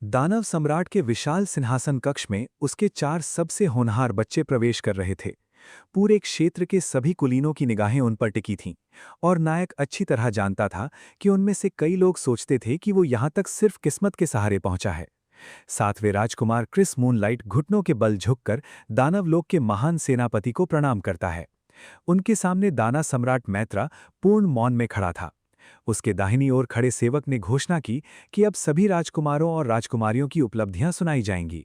दानव सम्राट के विशाल सिंहासन कक्ष में उसके 4 सबसे होनहार बच्चे प्रवेश कर रहे थे। पूरे क्षेत्र के सभी कुलीनों की निगाहें उन पर टिकी थीं, और नायक अच्छी तरह जानता था कि उनमें से कई लोग सोचते थे कि वो यहाँ तक सिर्फ किस्मत के सहारे पहुंचा है। 7वें राजकुमार क्रिस मूनलाइट घुटनों के बल झुककर दानवलोक के महान सेनापति को प्रणाम करता है। उनके सामने दाना सम्राट मैत्रा पूर्ण मौन में खड़ा था। उसके दाहिनी ओर खड़े सेवक ने घोषणा की कि अब सभी राजकुमारों और राजकुमारियों की उपलब्धियां सुनाई जाएंगी।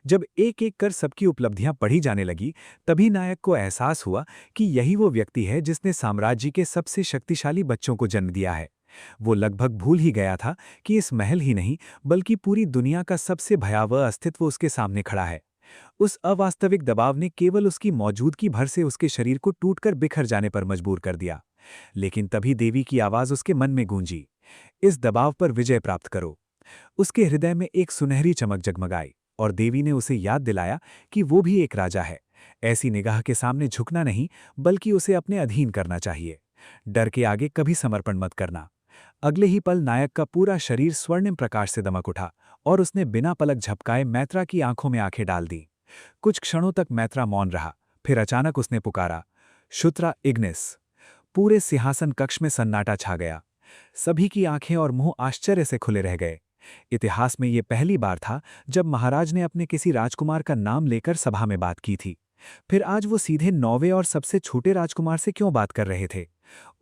जब एक एक कर सबकी उपलब्धियां पढ़ी जाने लगी, तभी नायक को एहसास हुआ कि यही वो व्यक्ति है जिसने साम्राज्य के सबसे शक्तिशाली बच्चों को जन्म दिया है। वो लगभग भूल ही गया था कि इस महल ही नहीं, बल्कि पूरी दुनिया का सबसे भयावह अस्तित्व उसके सामने खड़ा है। उस अवास्तविक दबाव ने केवल उसकी मौजूदगी भर से उसके शरीर को टूटकर बिखर जाने पर मजबूर कर दिया। लेकिन तभी देवी की आवाज उसके मन में गूंजी, इस दबाव पर विजय प्राप्त करो। उसके हृदय में एक सुनहरी चमक जगमगाई, और देवी ने उसे याद दिलाया कि वो भी एक राजा है। ऐसी निगाह के सामने झुकना नहीं, बल्कि उसे अपने अधीन करना चाहिए। डर के आगे कभी समर्पण मत करना। अगले ही पल नायक का पूरा शरीर स्वर्णिम प्रकाश से दमक उठा, और उसने बिना पलक झपकाए मैत्रा की आंखों में आंखें डाल दी। कुछ क्षणों तक मैत्रा मौन रहा, फिर अचानक उसने पुकारा, शुत्रा इग्निस। पूरे सिंहासन कक्ष में सन्नाटा छा गया। सभी की आंखें और मुंह आश्चर्य से खुले रह गए। इतिहास में यह पहली बार था जब महाराज ने अपने किसी राजकुमार का नाम लेकर सभा में बात की थी। फिर आज वो सीधे 9वें और सबसे छोटे राजकुमार से क्यों बात कर रहे थे?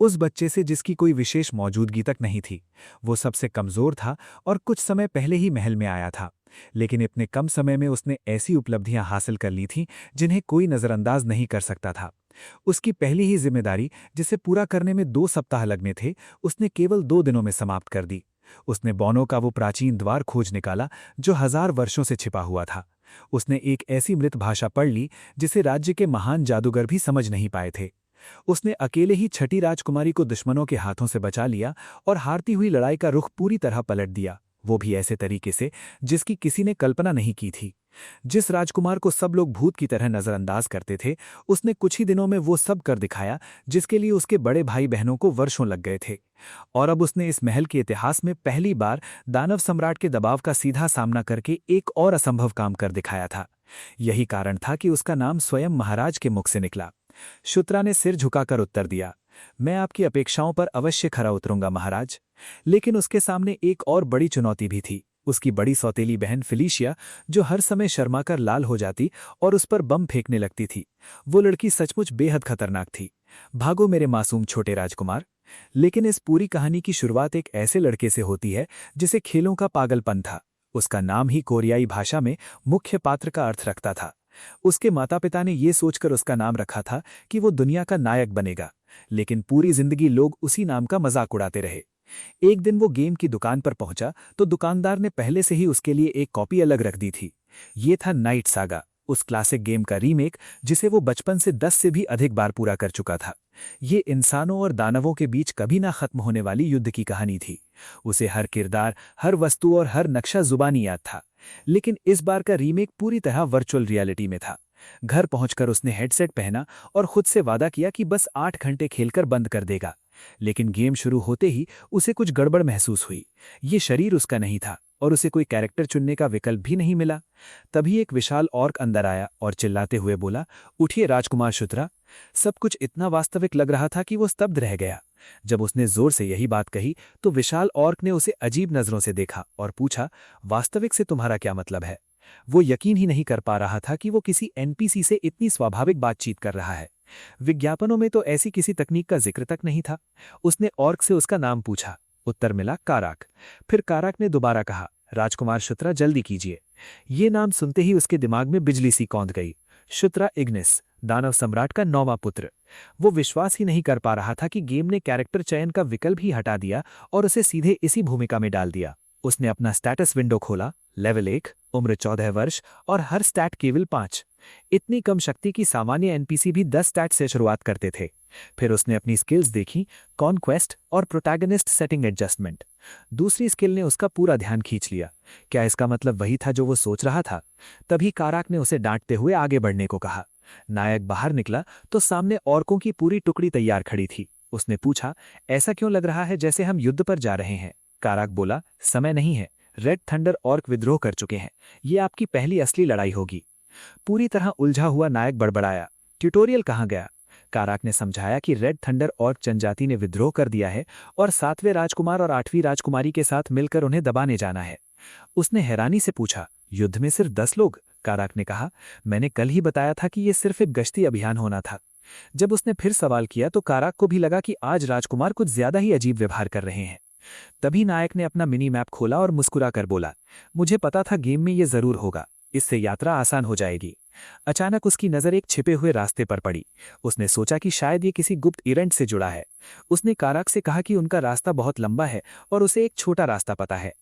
उस बच्चे से जिसकी कोई विशेष मौजूदगी तक नहीं थी। वो सबसे कमजोर था और कुछ समय पहले ही महल में आया था, लेकिन इतने कम समय में उसने ऐसी उपलब्धियां हासिल कर ली थीं जिन्हें कोई नजरअंदाज नहीं कर सकता था। उसकी पहली ही जिम्मेदारी, जिसे पूरा करने में 2 सप्ताह लगने थे, उसने केवल 2 दिनों में समाप्त कर दी। उसने बौनों का वो प्राचीन द्वार खोज निकाला जो 1000 वर्षों से छिपा हुआ था। उसने एक ऐसी मृत भाषा पढ़ ली जिसे राज्य के महान जादूगर भी समझ नहीं पाए थे। उसने अकेले ही छठी राजकुमारी को दुश्मनों के हाथों से बचा लिया और हारती हुई लड़ाई का रुख पूरी तरह पलट दिया, वो भी ऐसे तरीके से जिसकी किसी ने कल्पना नहीं की थी। जिस राजकुमार को सब लोग भूत की तरह नजरअंदाज करते थे, उसने कुछ ही दिनों में वो सब कर दिखाया जिसके लिए उसके बड़े भाई बहनों को वर्षों लग गए थे। और अब उसने इस महल के इतिहास में पहली बार दानव सम्राट के दबाव का सीधा सामना करके एक और असंभव काम कर दिखाया था। यही कारण था कि उसका नाम स्वयं महाराज के मुख से निकला। शुत्रा ने सिर झुकाकर उत्तर दिया, मैं आपकी अपेक्षाओं पर अवश्य खरा उतरूंगा महाराज। लेकिन उसके सामने एक और बड़ी चुनौती भी थी। उसकी बड़ी सौतेली बहन फिलिशिया, जो हर समय शर्माकर लाल हो जाती और उस पर बम फेंकने लगती थी। वो लड़की सचमुच बेहद खतरनाक थी। भागो मेरे मासूम छोटे राजकुमार। लेकिन इस पूरी कहानी की शुरुआत एक ऐसे लड़के से होती है जिसे खेलों का पागलपन था। उसका नाम ही कोरियाई भाषा में मुख्य पात्र का अर्थ रखता था। उसके माता पिता ने ये सोचकर उसका नाम रखा था कि वो दुनिया का नायक बनेगा, लेकिन पूरी जिंदगी लोग उसी नाम का मजाक उड़ाते रहे। एक दिन वो गेम की दुकान पर पहुंचा तो दुकानदार ने पहले से ही उसके लिए एक कॉपी अलग रख दी थी। ये था नाइट सागा, उस क्लासिक गेम का रीमेक जिसे वो बचपन से 10 से भी अधिक बार पूरा कर चुका था। ये इंसानों और दानवों के बीच कभी ना खत्म होने वाली युद्ध की कहानी थी। उसे हर किरदार, हर वस्तु और हर नक्शा जुबानी याद था। लेकिन इस बार का रीमेक पूरी तरह वर्चुअल रियलिटी में था। घर पहुंचकर उसने हेडसेट पहना और खुद से वादा किया कि बस 8 घंटे खेलकर बंद कर देगा। लेकिन गेम शुरू होते ही उसे कुछ गड़बड़ महसूस हुई। ये शरीर उसका नहीं था और उसे कोई कैरेक्टर चुनने का विकल्प भी नहीं मिला। तभी एक विशाल ऑर्क अंदर आया और चिल्लाते हुए बोला, उठिए राजकुमार शुत्रा। सब कुछ इतना वास्तविक लग रहा था कि वो स्तब्ध रह गया। जब उसने जोर से यही बात कही तो विशाल ऑर्क ने उसे अजीब नजरों से देखा और पूछा, वास्तविक से तुम्हारा क्या मतलब है? वो यकीन ही नहीं कर पा रहा था कि वो किसी एनपीसी से इतनी स्वाभाविक बातचीत कर रहा है। विज्ञापनों में तो ऐसी किसी तकनीक का जिक्र तक नहीं था। उसने ऑर्क से उसका नाम पूछा। उत्तर मिला, काराक। फिर काराक ने दोबारा कहा, राजकुमार शुत्रा जल्दी कीजिए। ये नाम सुनते ही उसके दिमाग में बिजली सी कौंध गई। शुत्रा इग्निस, दानव सम्राट का 9वां पुत्र। वो विश्वास ही नहीं कर पा रहा था कि गेम ने कैरेक्टर चयन का विकल्प ही हटा दिया और उसे सीधे इसी भूमिका में डाल दिया। उसने अपना स्टेटस विंडो खोला। लेवल 1, उम्र 14 वर्ष और हर स्टैट केवल 5। इतनी कम शक्ति की सामान्य एनपीसी भी 10 स्टैट से शुरुआत करते थे। फिर उसने अपनी स्किल्स देखी, कॉन्क्वेस्ट और प्रोटैगनिस्ट सेटिंग एडजस्टमेंट। दूसरी स्किल ने उसका पूरा ध्यान खींच लिया। क्या इसका मतलब वही था जो वो सोच रहा था? तभी काराक ने उसे डांटते हुए आगे बढ़ने को कहा। नायक बाहर निकला तो सामने ऑर्कों की पूरी टुकड़ी तैयार खड़ी थी। उसने पूछा, ऐसा क्यों लग रहा है जैसे हम युद्ध पर जा रहे हैं? काराक बोला, समय नहीं है, रेड थंडर ऑर्क विद्रोह कर चुके हैं। ये आपकी पहली असली लड़ाई होगी। पूरी तरह उलझा हुआ नायक बड़बड़ाया, ट्यूटोरियल कहाँ गया? काराक ने समझाया कि रेड थंडर ऑर्क जनजाति ने विद्रोह कर दिया है और 7वें राजकुमार और 8वीं राजकुमारी के साथ मिलकर उन्हें दबाने जाना है। उसने हैरानी से पूछा, युद्ध में सिर्फ 10 लोग? काराक ने कहा, मैंने कल ही बताया था कि यह सिर्फ एक गश्ती अभियान होना था। जब उसने फिर सवाल किया तो काराक को भी लगा कि आज राजकुमार कुछ ज्यादा ही अजीब व्यवहार कर रहे हैं। तभी नायक ने अपना मिनी मैप खोला और मुस्कुराकर बोला, मुझे पता था गेम में ये जरूर होगा, इससे यात्रा आसान हो जाएगी। अचानक उसकी नजर एक छिपे हुए रास्ते पर पड़ी। उसने सोचा कि शायद ये किसी गुप्त इवेंट से जुड़ा है। उसने काराक से कहा कि उनका रास्ता बहुत लंबा है और उसे एक छोटा रास्ता पता है।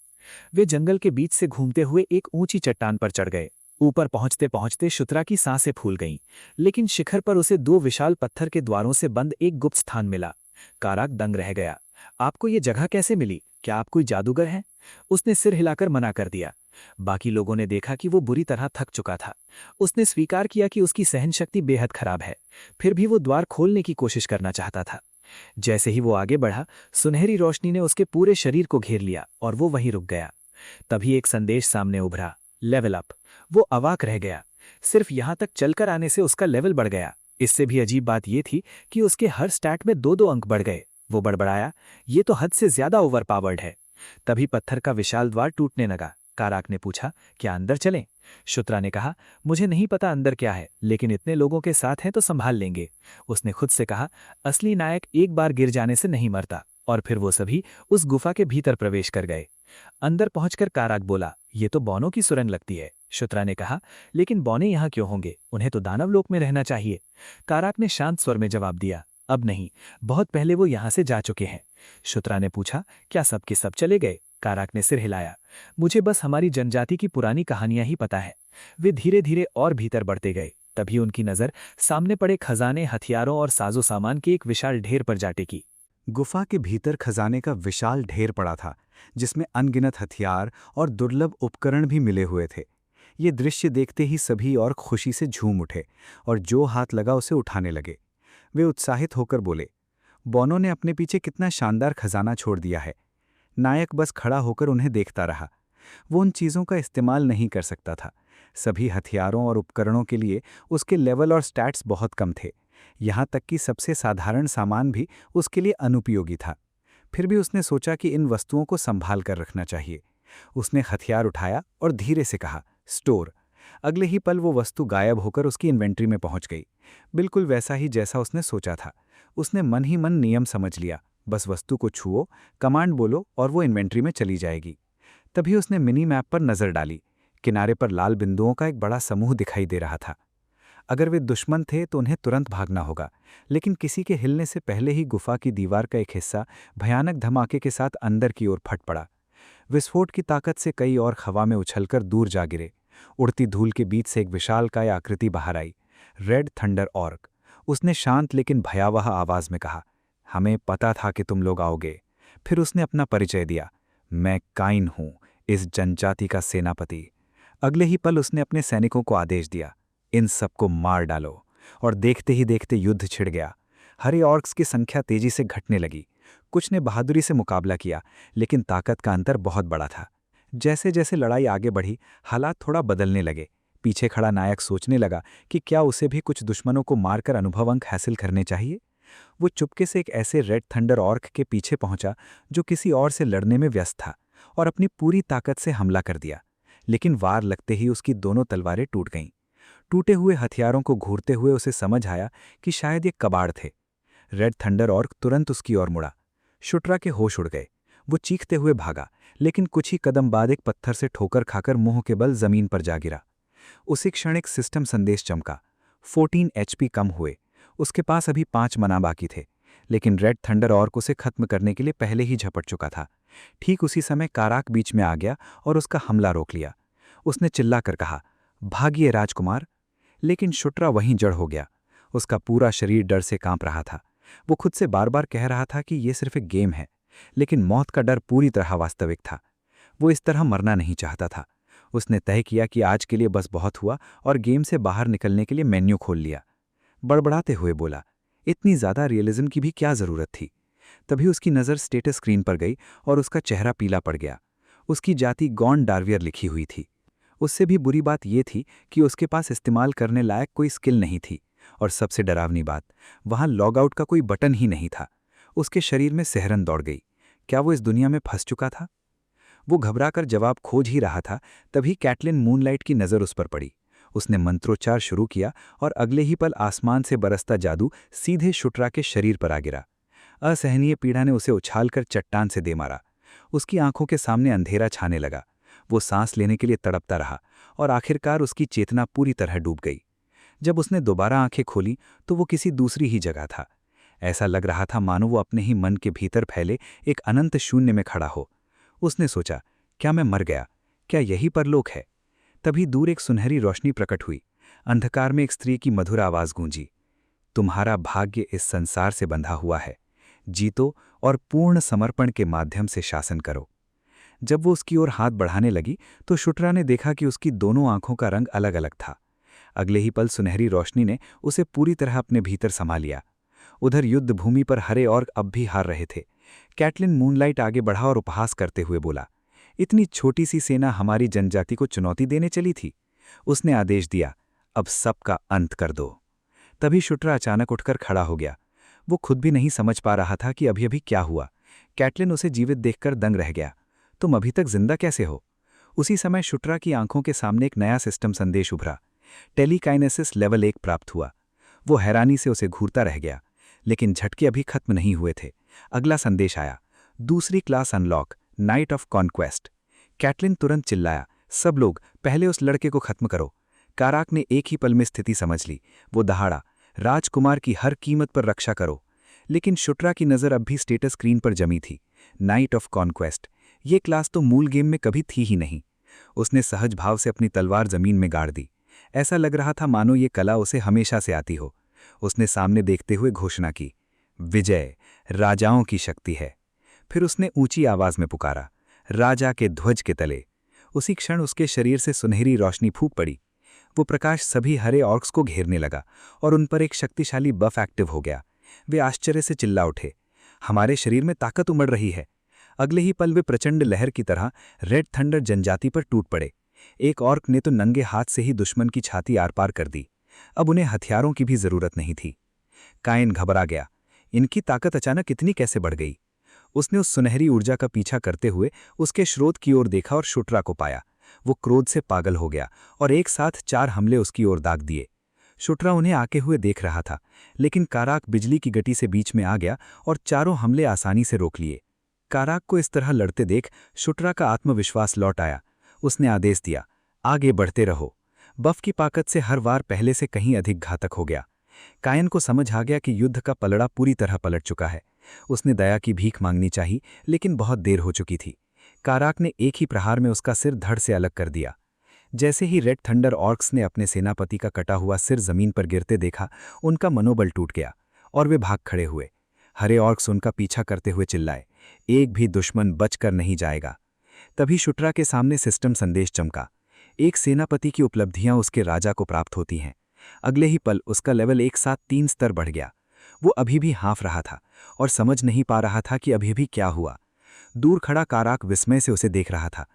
वे जंगल के बीच से घूमते हुए एक ऊंची चट्टान पर चढ़ गए। ऊपर पहुंचते पहुंचते शुत्रा की सांसें फूल गईं, लेकिन शिखर पर उसे 2 विशाल पत्थर के द्वारों से बंद एक गुप्त स्थान मिला। काराक दंग रह गया। आपको ये जगह कैसे मिली? क्या आप कोई जादूगर हैं? उसने सिर हिलाकर मना कर दिया। बाकी लोगों ने देखा कि वो बुरी तरह थक चुका था। उसने स्वीकार किया कि उसकी सहनशक्ति बेहद खराब है, फिर भी वो द्वार खोलने की कोशिश करना चाहता था। जैसे ही वो आगे बढ़ा, सुनहरी रोशनी ने उसके पूरे शरीर को घेर लिया और वो वहीं रुक गया। तभी एक संदेश सामने उभरा, लेवल अप। वो अवाक रह गया। सिर्फ यहां तक चलकर आने से उसका लेवल बढ़ गया। इससे भी अजीब बात यह थी कि उसके हर स्टैट में 2-2 अंक बढ़ गए। वो बड़बड़ाया, ये तो हद से ज्यादा ओवरपावर्ड है। तभी पत्थर का विशाल द्वार टूटने लगा। काराक ने पूछा, क्या अंदर चलें? शुत्रा ने कहा, मुझे नहीं पता अंदर क्या है, लेकिन इतने लोगों के साथ हैं तो संभाल लेंगे। उसने खुद से कहा, असली नायक एक बार गिर जाने से नहीं मरता। और फिर वो सभी उस गुफा के भीतर प्रवेश कर गए। अंदर पहुंचकर काराक बोला, ये तो बौनों की सुरंग लगती है। शुत्रा ने कहा, लेकिन बौने यहाँ क्यों होंगे? उन्हें तो दानवलोक में रहना चाहिए। काराक ने शांत स्वर में जवाब दिया, अब नहीं, बहुत पहले वो यहाँ से जा चुके हैं। शुत्रा ने पूछा, क्या सब के सब चले गए? काराक ने सिर हिलाया, मुझे बस हमारी जनजाति की पुरानी कहानियां ही पता है। वे धीरे धीरे और भीतर बढ़ते गए। तभी उनकी नजर सामने पड़े खजाने, हथियारों और साजो सामान के एक विशाल ढेर पर जा टिकी। गुफा के भीतर खजाने का विशाल ढेर पड़ा था, जिसमें अनगिनत हथियार और दुर्लभ उपकरण भी मिले हुए थे। ये दृश्य देखते ही सभी और खुशी से झूम उठे और जो हाथ लगा उसे उठाने लगे। वे उत्साहित होकर बोले, बौनों ने अपने पीछे कितना शानदार खजाना छोड़ दिया है। नायक बस खड़ा होकर उन्हें देखता रहा। वो उन चीज़ों का इस्तेमाल नहीं कर सकता था। सभी हथियारों और उपकरणों के लिए उसके लेवल और स्टैट्स बहुत कम थे। यहाँ तक कि सबसे साधारण सामान भी उसके लिए अनुपयोगी था। फिर भी उसने सोचा कि इन वस्तुओं को संभाल कर रखना चाहिए। उसने हथियार उठाया और धीरे से कहा, स्टोर। अगले ही पल वो वस्तु गायब होकर उसकी इन्वेंट्री में पहुंच गई। बिल्कुल वैसा ही जैसा उसने सोचा था। उसने मन ही मन नियम समझ लिया, बस वस्तु को छुओ, कमांड बोलो और वो इन्वेंट्री में चली जाएगी। तभी उसने मिनी मैप पर नजर डाली। किनारे पर लाल बिंदुओं का एक बड़ा समूह दिखाई दे रहा था। अगर वे दुश्मन थे तो उन्हें तुरंत भागना होगा, लेकिन किसी के हिलने से पहले ही गुफा की दीवार का एक हिस्सा भयानक धमाके के साथ अंदर की ओर फट पड़ा। विस्फोट की ताकत से कई और हवा में उछलकर दूर जा गिरे। उड़ती धूल के बीच से एक विशालकाय आकृति बाहर आई, रेड थंडर ऑर्क। उसने शांत लेकिन भयावह आवाज में कहा, हमें पता था कि तुम लोग आओगे। फिर उसने अपना परिचय दिया, मैं काइन हूं, इस जनजाति का सेनापति। अगले ही पल उसने अपने सैनिकों को आदेश दिया, इन सबको मार डालो। और देखते ही देखते युद्ध छिड़ गया। हरे ऑर्क्स की संख्या तेजी से घटने लगी। कुछ ने बहादुरी से मुकाबला किया, लेकिन ताकत का अंतर बहुत बड़ा था। जैसे जैसे लड़ाई आगे बढ़ी, हालात थोड़ा बदलने लगे। पीछे खड़ा नायक सोचने लगा कि क्या उसे भी कुछ दुश्मनों को मारकर अनुभव अंक हासिल करने चाहिए। वो चुपके से एक ऐसे रेड थंडर ऑर्क के पीछे पहुंचा जो किसी और से लड़ने में व्यस्त था, और अपनी पूरी ताकत से हमला कर दिया। लेकिन वार लगते ही उसकी दोनों तलवारें टूट गईं। टूटे हुए हथियारों को घूरते हुए उसे समझ आया कि शायद ये कबाड़ थे। रेड थंडर ऑर्क तुरंत उसकी ओर मुड़ा। शुट्रा के होश उड़ गए। वो चीखते हुए भागा, लेकिन कुछ ही कदम बाद एक पत्थर से ठोकर खाकर मुंह के बल जमीन पर जा गिरा। उसी क्षण एक सिस्टम संदेश चमका, 14 HP कम हुए। उसके पास अभी 5 मना बाकी थे, लेकिन रेड थंडर ऑर्क उसे खत्म करने के लिए पहले ही झपट चुका था। ठीक उसी समय काराक बीच में आ गया और उसका हमला रोक लिया। उसने चिल्लाकर कहा, भागिए राजकुमार। लेकिन शुट्रा वहीं जड़ हो गया। उसका पूरा शरीर डर से कांप रहा था। वो खुद से बार बार कह रहा था कि ये सिर्फ एक गेम है, लेकिन मौत का डर पूरी तरह वास्तविक था। वो इस तरह मरना नहीं चाहता था। उसने तय किया कि आज के लिए बस बहुत हुआ और गेम से बाहर निकलने के लिए मेन्यू खोल लिया। बड़बड़ाते हुए बोला, इतनी ज़्यादा रियलिज्म की भी क्या ज़रूरत थी। तभी उसकी नज़र स्टेटस स्क्रीन पर गई और उसका चेहरा पीला पड़ गया। उसकी जाति गॉन डार्वियर लिखी हुई थी। उससे भी बुरी बात यह थी कि उसके पास इस्तेमाल करने लायक कोई स्किल नहीं थी, और सबसे डरावनी बात, वहां लॉग आउट का कोई बटन ही नहीं था। उसके शरीर में सिहरन दौड़ गई। क्या वो इस दुनिया में फंस चुका था? वो घबराकर जवाब खोज ही रहा था, तभी कैटलिन मूनलाइट की नज़र उस पर पड़ी। उसने मंत्रोच्चार शुरू किया और अगले ही पल आसमान से बरसता जादू सीधे शुट्रा के शरीर पर आ गिरा। असहनीय पीड़ा ने उसे उछालकर चट्टान से दे मारा। उसकी आंखों के सामने अंधेरा छाने लगा। वो सांस लेने के लिए तड़पता रहा और आखिरकार उसकी चेतना पूरी तरह डूब गई। जब उसने दोबारा आंखें खोली तो वो किसी दूसरी ही जगह था। ऐसा लग रहा था मानो वो अपने ही मन के भीतर फैले एक अनंत शून्य में खड़ा हो। उसने सोचा, क्या मैं मर गया? क्या यही परलोक है? तभी दूर एक सुनहरी रोशनी प्रकट हुई। अंधकार में एक स्त्री की मधुर आवाज गूंजी, तुम्हारा भाग्य इस संसार से बंधा हुआ है, जीतो और पूर्ण समर्पण के माध्यम से शासन करो। जब वो उसकी ओर हाथ बढ़ाने लगी तो शुट्रा ने देखा कि उसकी दोनों आंखों का रंग अलग अलग था। अगले ही पल सुनहरी रोशनी ने उसे पूरी तरह अपने भीतर समा लिया। उधर युद्ध भूमि पर हरे ऑर्क अब भी हार रहे थे। कैटलिन मूनलाइट आगे बढ़ा और उपहास करते हुए बोला, इतनी छोटी सी सेना हमारी जनजाति को चुनौती देने चली थी? उसने आदेश दिया, अब सबका अंत कर दो। तभी शुट्रा अचानक उठकर खड़ा हो गया। वो खुद भी नहीं समझ पा रहा था कि अभी अभी क्या हुआ। कैटलिन उसे जीवित देखकर दंग रह गया। तुम अभी तक जिंदा कैसे हो? उसी समय शुट्रा की आंखों के सामने एक नया सिस्टम संदेश उभरा। टेलीकाइनेसिस लेवल 1 प्राप्त हुआ। वो हैरानी से उसे घूरता रह गया, लेकिन झटके अभी खत्म नहीं हुए थे। अगला संदेश आया, दूसरी class unlock, knight of conquest. Caitlin तुरंत चिल्लाया, सब लोग पहले उस लड़के को खत्म करो। काराक ने एक ही पल में स्थिति समझ ली। वो दहाड़ा, राजकुमार की हर कीमत पर रक्षा करो। लेकिन शुट्रा की नज़र अब भी स्टेटस स्क्रीन पर जमी थी। नाइट ऑफ कॉन्क्वेस्ट, ये क्लास तो मूल गेम में कभी थी ही नहीं। उसने सहज भाव से अपनी तलवार जमीन में गाड़ दी। ऐसा लग रहा था मानो ये कला उसे हमेशा से आती हो। उसने सामने देखते हुए घोषणा की, विजय राजाओं की शक्ति है। फिर उसने ऊंची आवाज में पुकारा, राजा के ध्वज के तले। उसी क्षण उसके शरीर से सुनहरी रोशनी फूट पड़ी। वो प्रकाश सभी हरे ऑर्क्स को घेरने लगा और उन पर एक शक्तिशाली बफ एक्टिव हो गया। वे आश्चर्य से चिल्ला उठे, हमारे शरीर में ताकत उमड़ रही है। अगले ही पल वे प्रचंड लहर की तरह रेड थंडर जनजाति पर टूट पड़े। एक ऑर्क ने तो नंगे हाथ से ही दुश्मन की छाती आर पार कर दी। अब उन्हें हथियारों की भी जरूरत नहीं थी। काइन घबरा गया, इनकी ताकत अचानक इतनी कैसे बढ़ गई? उसने उस सुनहरी ऊर्जा का पीछा करते हुए उसके स्रोत की ओर देखा और शुट्रा को पाया। वो क्रोध से पागल हो गया और एक साथ 4 हमले उसकी ओर दाग दिए। शुट्रा उन्हें आके हुए देख रहा था, लेकिन काराक बिजली की गति से बीच में आ गया और चारों हमले आसानी से रोक लिए। काराक को इस तरह लड़ते देख शुट्रा का आत्मविश्वास लौट आया। उसने आदेश दिया, आगे बढ़ते रहो। बफ की ताकत से हर वार पहले से कहीं अधिक घातक हो गया। कायन को समझ आ गया कि युद्ध का पलड़ा पूरी तरह पलट चुका है। उसने दया की भीख मांगनी चाहिए, लेकिन बहुत देर हो चुकी थी। काराक ने एक ही प्रहार में उसका सिर धड़ से अलग कर दिया। जैसे ही रेड थंडर ऑर्क्स ने अपने सेनापति का कटा हुआ सिर जमीन पर गिरते देखा, उनका मनोबल टूट गया और वे भाग खड़े हुए। हरे ऑर्क्स उनका पीछा करते हुए चिल्लाए, एक भी दुश्मन बचकर नहीं जाएगा। तभी शुट्रा के सामने सिस्टम संदेश चमका, एक सेनापति की उपलब्धियां उसके राजा को प्राप्त होती हैं। अगले ही पल उसका लेवल एक साथ 3 स्तर बढ़ गया। वो अभी भी हाँफ रहा था और समझ नहीं पा रहा था कि अभी भी क्या हुआ। दूर खड़ा काराक विस्मय से उसे देख रहा था।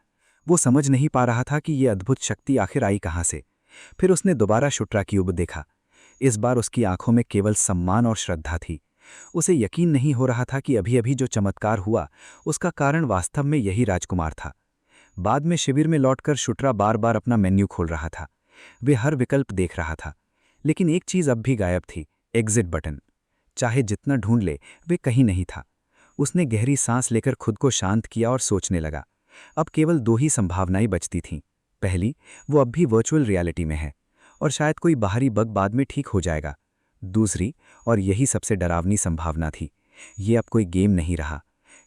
वो समझ नहीं पा रहा था कि ये अद्भुत शक्ति आखिर आई कहाँ से। फिर उसने दोबारा शुट्रा की ओर देखा। इस बार उसकी आंखों में केवल सम्मान और श्रद्धा थी। उसे यकीन नहीं हो रहा था कि अभी अभी जो चमत्कार हुआ उसका कारण वास्तव में यही राजकुमार था। बाद में शिविर में लौटकर शुट्रा बार बार अपना मेन्यू खोल रहा था। वे हर विकल्प देख रहा था, लेकिन एक चीज अब भी गायब थी, एग्जिट बटन। चाहे जितना ढूंढ ले वे कहीं नहीं था। उसने गहरी सांस लेकर खुद को शांत किया और सोचने लगा। अब केवल 2 ही संभावनाएं बचती थीं। पहली, वो अब भी वर्चुअल रियलिटी में है और शायद कोई बाहरी बग बाद में ठीक हो जाएगा। दूसरी, और यही सबसे डरावनी संभावना थी, ये अब कोई गेम नहीं रहा।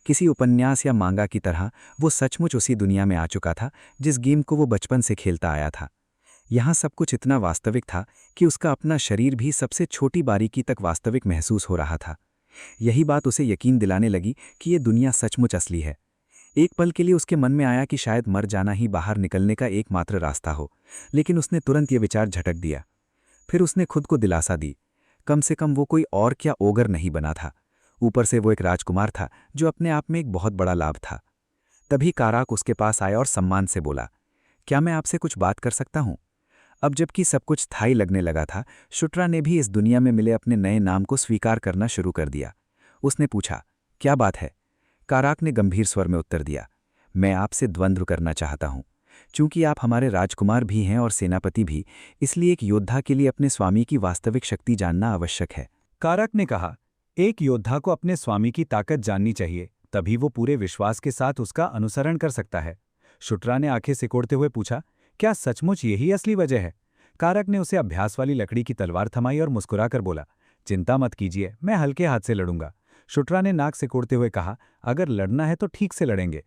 किसी उपन्यास या मांगा की तरह वो सचमुच उसी दुनिया में आ चुका था जिस गेम को वो बचपन से खेलता आया था। यहाँ सब कुछ इतना वास्तविक था कि उसका अपना शरीर भी सबसे छोटी बारीकी तक वास्तविक महसूस हो रहा था। यही बात उसे यकीन दिलाने लगी कि ये दुनिया सचमुच असली है। एक पल के लिए उसके मन में आया कि शायद मर जाना ही बाहर निकलने का एकमात्र रास्ता हो, लेकिन उसने तुरंत ये विचार झटक दिया। फिर उसने खुद को दिलासा दी, कम से कम वो कोई और क्या ओगर नहीं बना था। ऊपर से वो एक राजकुमार था, जो अपने आप में एक बहुत बड़ा लाभ था। तभी काराक उसके पास आया और सम्मान से बोला, क्या मैं आपसे कुछ बात कर सकता हूं? अब जबकि सब कुछ स्थायी लगने लगा था, शुट्रा ने भी इस दुनिया में मिले अपने नए नाम को स्वीकार करना शुरू कर दिया। उसने पूछा, क्या बात है? काराक ने गंभीर स्वर में उत्तर दिया, मैं आपसे द्वंद्व करना चाहता हूं। चूंकि आप हमारे राजकुमार भी हैं और सेनापति भी, इसलिए एक योद्धा के लिए अपने स्वामी की वास्तविक शक्ति जानना आवश्यक है। कारक ने कहा, एक योद्धा को अपने स्वामी की ताकत जाननी चाहिए, तभी वो पूरे विश्वास के साथ उसका अनुसरण कर सकता है। शुट्रा ने आंखें सिकोड़ते हुए पूछा, क्या सचमुच यही असली वजह है? कारक ने उसे अभ्यास वाली लकड़ी की तलवार थमाई और मुस्कुराकर बोला, चिंता मत कीजिए, मैं हल्के हाथ से लड़ूंगा। शुट्रा ने नाक सिकोड़ते हुए कहा, अगर लड़ना है तो ठीक से लड़ेंगे।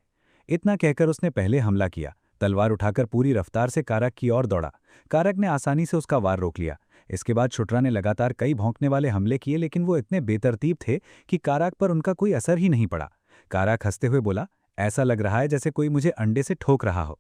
इतना कहकर उसने पहले हमला किया। तलवार उठाकर पूरी रफ्तार से कारक की ओर दौड़ा। कारक ने आसानी से उसका वार रोक लिया। इसके बाद शुट्रा ने लगातार कई भौंकने वाले हमले किए, लेकिन वो इतने बेतरतीब थे कि कारक पर उनका कोई असर ही नहीं पड़ा। कारक हंसते हुए बोला, ऐसा लग रहा है जैसे कोई मुझे अंडे से ठोक रहा हो।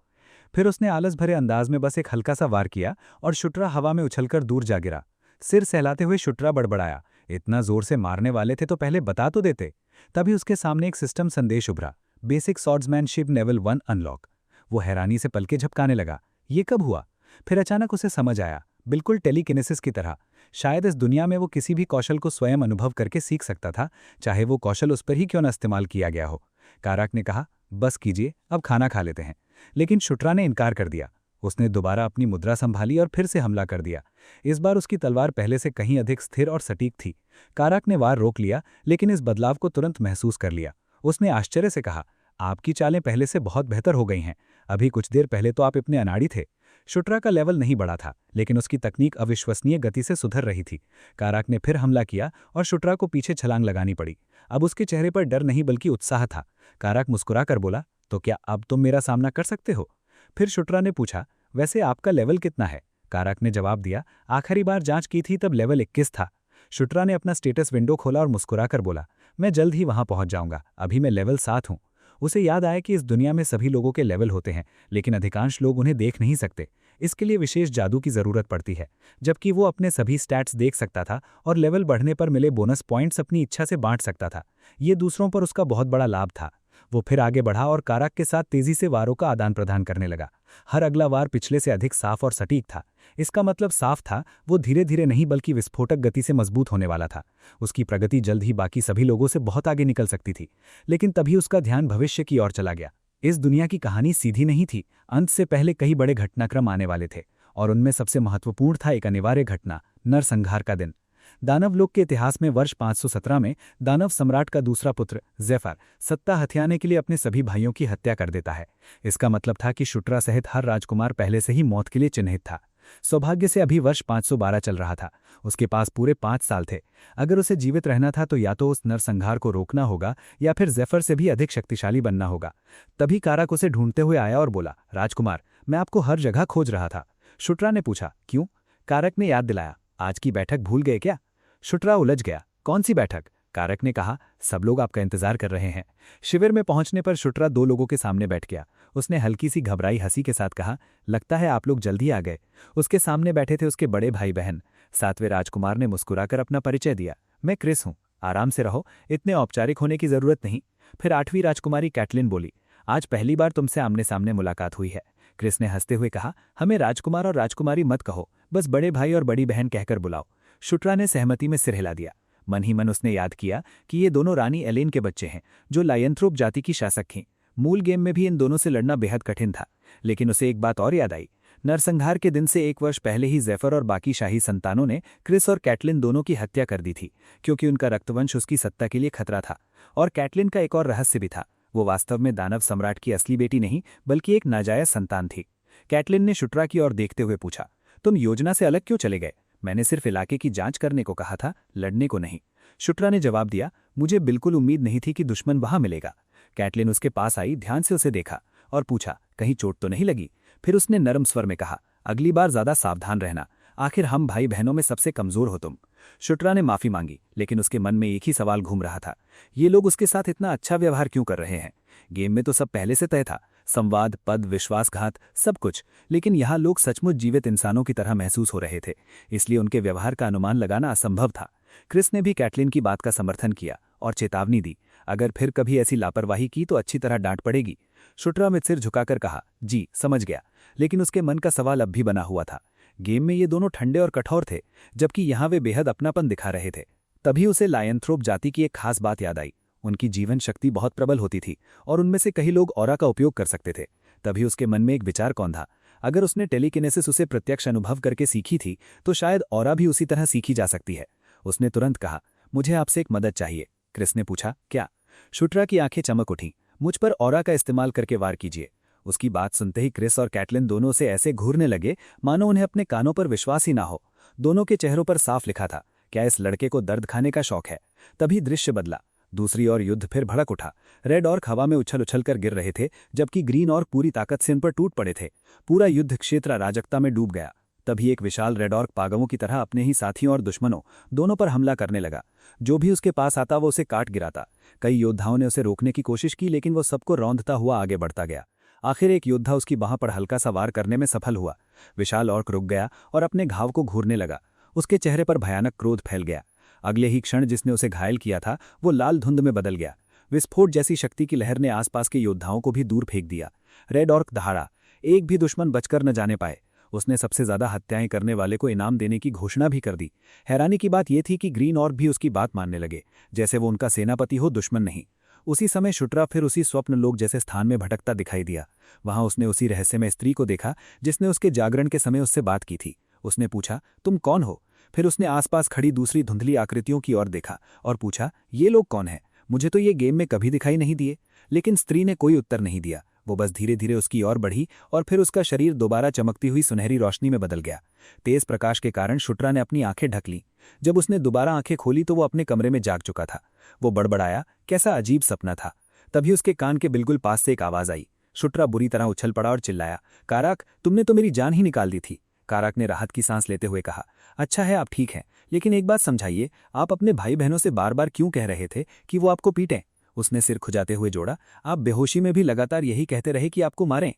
फिर उसने आलस भरे अंदाज में बस एक हल्का सा वार किया और शुट्रा हवा में उछलकर दूर जा गिरा। सिर सहलाते हुए शुट्रा बड़बड़ाया, इतना जोर से मारने वाले थे तो पहले बता तो देते। तभी उसके सामने एक सिस्टम संदेश उभरा, बेसिक स्वॉर्ड्समैनशिप लेवल 1 अनलॉक। वो हैरानी से पलके झपकाने लगा, ये कब हुआ? फिर अचानक उसे समझ आया, बिल्कुल टेलीकिनेसिस की तरह। शायद इस दुनिया में वो किसी भी कौशल को स्वयं अनुभव करके सीख सकता था, चाहे वो कौशल उस पर ही क्यों न इस्तेमाल किया गया हो। कारक ने कहा, बस कीजिए, अब खाना खा लेते हैं। लेकिन शुट्रा ने इनकार कर दिया। उसने दोबारा अपनी मुद्रा संभाली और फिर से हमला कर दिया। इस बार उसकी तलवार पहले से कहीं अधिक स्थिर और सटीक थी। कारक ने वार रोक लिया, लेकिन इस बदलाव को तुरंत महसूस कर लिया। उसने आश्चर्य से कहा, आपकी चालें पहले से बहुत बेहतर हो गई हैं। अभी कुछ देर पहले तो आप इतने अनाड़ी थे। शुट्रा का लेवल नहीं बढ़ा था, लेकिन उसकी तकनीक अविश्वसनीय गति से सुधर रही थी। कारक ने फिर हमला किया और शुट्रा को पीछे छलांग लगानी पड़ी। अब उसके चेहरे पर डर नहीं बल्कि उत्साह था। कारक मुस्कुराकर बोला, तो क्या अब तुम मेरा सामना कर सकते हो? फिर शुट्रा ने पूछा, वैसे आपका लेवल कितना है? कारक ने जवाब दिया, आखिरी बार जांच की थी तब लेवल 21 था। शुट्रा ने अपना स्टेटस विंडो खोला और मुस्कुराकर बोला, मैं जल्द ही वहां पहुंच जाऊंगा, अभी मैं लेवल 7 हूं। उसे याद आया कि इस दुनिया में सभी लोगों के लेवल होते हैं, लेकिन अधिकांश लोग उन्हें देख नहीं सकते। इसके लिए विशेष जादू की जरूरत पड़ती है। जबकि वो अपने सभी स्टैट्स देख सकता था और लेवल बढ़ने पर मिले बोनस पॉइंट्स अपनी इच्छा से बांट सकता था। ये दूसरों पर उसका बहुत बड़ा लाभ था। वो फिर आगे बढ़ा और कारक के साथ तेजी से वारों का आदान प्रदान करने लगा। हर अगला वार पिछले से अधिक साफ और सटीक था। इसका मतलब साफ था, वो धीरे धीरे नहीं बल्कि विस्फोटक गति से मजबूत होने वाला था। उसकी प्रगति जल्द ही बाकी सभी लोगों से बहुत आगे निकल सकती थी। लेकिन तभी उसका ध्यान भविष्य की ओर चला गया। इस दुनिया की कहानी सीधी नहीं थी। अंत से पहले कई बड़े घटनाक्रम आने वाले थे, और उनमें सबसे महत्वपूर्ण था एक अनिवार्य घटना, नरसंहार का दिन। दानवलोक के इतिहास में वर्ष 517 में दानव सम्राट का दूसरा पुत्र ज़ेफर सत्ता हथियाने के लिए अपने सभी भाइयों की हत्या कर देता है। इसका मतलब था कि शुट्रा सहित हर राजकुमार पहले से ही मौत के लिए चिन्हित था। सौभाग्य से अभी वर्ष 512 चल रहा था। उसके पास पूरे 5 साल थे। अगर उसे जीवित रहना था तो या तो उस नरसंहार को रोकना होगा या फिर ज़ेफर से भी अधिक शक्तिशाली बनना होगा। तभी कारक उसे ढूंढते हुए आया और बोला, राजकुमार, मैं आपको हर जगह खोज रहा था। शुट्रा ने पूछा, क्यों? कारक ने याद दिलाया, आज की बैठक भूल गए क्या? शुट्रा उलझ गया, कौन सी बैठक? कारक ने कहा, सब लोग आपका इंतजार कर रहे हैं। शिविर में पहुंचने पर शुट्रा 2 लोगों के सामने बैठ गया। उसने हल्की सी घबराई हंसी के साथ कहा, लगता है आप लोग जल्दी आ गए। उसके सामने बैठे थे उसके बड़े भाई बहन। 7वें राजकुमार ने मुस्कुराकर अपना परिचय दिया, मैं क्रिस हूं, आराम से रहो, इतने औपचारिक होने की जरूरत नहीं। फिर 8वीं राजकुमारी कैटलिन बोली, आज पहली बार तुमसे आमने सामने मुलाकात हुई है। क्रिस ने हंसते हुए कहा, हमें राजकुमार और राजकुमारी मत कहो, बस बड़े भाई और बड़ी बहन कहकर बुलाओ। शुट्रा ने सहमति में सिर हिला दिया। मन ही मन उसने याद किया कि ये दोनों रानी एलेन के बच्चे हैं, जो लायंथ्रोप जाति की शासक थीं। मूल गेम में भी इन दोनों से लड़ना बेहद कठिन था। लेकिन उसे एक बात और याद आई, नरसंहार के दिन से 1 वर्ष पहले ही ज़ेफर और बाकी शाही संतानों ने क्रिस और कैटलिन दोनों की हत्या कर दी थी, क्योंकि उनका रक्तवंश उसकी सत्ता के लिए खतरा था। और कैटलिन का एक और रहस्य भी था, वो वास्तव में दानव सम्राट की असली बेटी नहीं बल्कि एक नाजायज संतान थी। कैटलिन ने शुट्रा की ओर देखते हुए पूछा, तुम योजना से अलग क्यों चले गए? मैंने सिर्फ इलाके की जांच करने को कहा था, लड़ने को नहीं। शुट्रा ने जवाब दिया, मुझे बिल्कुल उम्मीद नहीं थी कि दुश्मन वहां मिलेगा। कैटलिन उसके पास आई, ध्यान से उसे देखा और पूछा, कहीं चोट तो नहीं लगी? फिर उसने नरम स्वर में कहा, अगली बार ज्यादा सावधान रहना, आखिर हम भाई बहनों में सबसे कमजोर हो तुम। शुट्रा ने माफी मांगी, लेकिन उसके मन में एक ही सवाल घूम रहा था, ये लोग उसके साथ इतना अच्छा व्यवहार क्यों कर रहे हैं? गेम में तो सब पहले से तय था, संवाद, पद, विश्वासघात, सब कुछ। लेकिन यहाँ लोग सचमुच जीवित इंसानों की तरह महसूस हो रहे थे, इसलिए उनके व्यवहार का अनुमान लगाना असंभव था। क्रिस ने भी कैटलिन की बात का समर्थन किया और चेतावनी दी, अगर फिर कभी ऐसी लापरवाही की तो अच्छी तरह डांट पड़ेगी। शुट्रा में सिर झुकाकर कहा, जी समझ गया। लेकिन उसके मन का सवाल अब भी बना हुआ था। गेम में ये दोनों ठंडे और कठोर थे, जबकि यहाँ वे बेहद अपनापन दिखा रहे थे। तभी उसे लायनथ्रोप जाति की एक खास बात याद आई। उनकी जीवन शक्ति बहुत प्रबल होती थी और उनमें से कई लोग ऑरा का उपयोग कर सकते थे। तभी उसके मन में एक विचार कौंधा। अगर उसने टेलीकिनेसिस उसे प्रत्यक्ष अनुभव करके सीखी थी तो शायद ऑरा भी उसी तरह सीखी जा सकती है। उसने तुरंत कहा, मुझे आपसे एक मदद चाहिए। क्रिस ने पूछा, क्या? शुट्रा की आंखें चमक उठीं। मुझ पर ऑरा का इस्तेमाल करके वार कीजिए। उसकी बात सुनते ही क्रिस और कैटलिन दोनों से ऐसे घूरने लगे मानो उन्हें अपने कानों पर विश्वास ही ना हो। दोनों के चेहरों पर साफ लिखा था, क्या इस लड़के को दर्द खाने का शौक है। तभी दृश्य बदला। दूसरी ओर युद्ध फिर भड़क उठा। रेड ऑर्क हवा में उछल उछल कर गिर रहे थे, जबकि ग्रीन ऑर्क पूरी ताकत से उन पर टूट पड़े थे। पूरा युद्ध क्षेत्र अराजकता में डूब गया। तभी एक विशाल रेड ऑर्क पागवों की तरह अपने ही साथियों और दुश्मनों दोनों पर हमला करने लगा। जो भी उसके पास आता वो उसे काट गिराता। कई योद्धाओं ने उसे रोकने की कोशिश की, लेकिन वो सबको रौंदता हुआ आगे बढ़ता गया। आखिर एक योद्धा उसकी बाह पर हल्का सा वार करने में सफल हुआ। विशाल ऑर्क रुक गया और अपने घाव को घूरने लगा। उसके चेहरे पर भयानक क्रोध फैल गया। अगले ही क्षण जिसने उसे घायल किया था वो लाल धुंध में बदल गया। विस्फोट जैसी शक्ति की लहर ने आसपास के योद्धाओं को भी दूर फेंक दिया। रेड ऑर्क दहाड़ा। एक भी दुश्मन बचकर न जाने पाए। उसने सबसे ज्यादा हत्याएं करने वाले को इनाम देने की घोषणा भी कर दी। हैरानी की बात यह थी कि ग्रीन ऑर्क भी उसकी बात मानने लगे, जैसे वो उनका सेनापति हो, दुश्मन नहीं। उसी समय शुट्रा फिर उसी स्वप्न लोक जैसे स्थान में भटकता दिखाई दिया। वहां उसने उसी रहस्यमय स्त्री को देखा जिसने उसके जागरण के समय उससे बात की थी। उसने पूछा, तुम कौन हो? फिर उसने आसपास खड़ी दूसरी धुंधली आकृतियों की ओर देखा और पूछा, ये लोग कौन हैं? मुझे तो ये गेम में कभी दिखाई नहीं दिए। लेकिन स्त्री ने कोई उत्तर नहीं दिया। वो बस धीरे धीरे उसकी ओर बढ़ी और फिर उसका शरीर दोबारा चमकती हुई सुनहरी रोशनी में बदल गया। तेज प्रकाश के कारण शुट्रा ने अपनी आंखें ढक लीं। जब उसने दोबारा आंखें खोली तो वो अपने कमरे में जाग चुका था। वो बड़बड़ाया, कैसा अजीब सपना था। तभी उसके कान के बिल्कुल पास से एक आवाज आई। शुट्रा बुरी तरह उछल पड़ा और चिल्लाया, काराक, तुमने तो मेरी जान ही निकाल दी थी। काराक ने राहत की सांस लेते हुए कहा, अच्छा है आप ठीक हैं, लेकिन एक बात समझाइए, आप अपने भाई बहनों से बार बार क्यों कह रहे थे कि वो आपको पीटें? उसने सिर खुजाते हुए जोड़ा, आप बेहोशी में भी लगातार यही कहते रहे कि आपको मारें।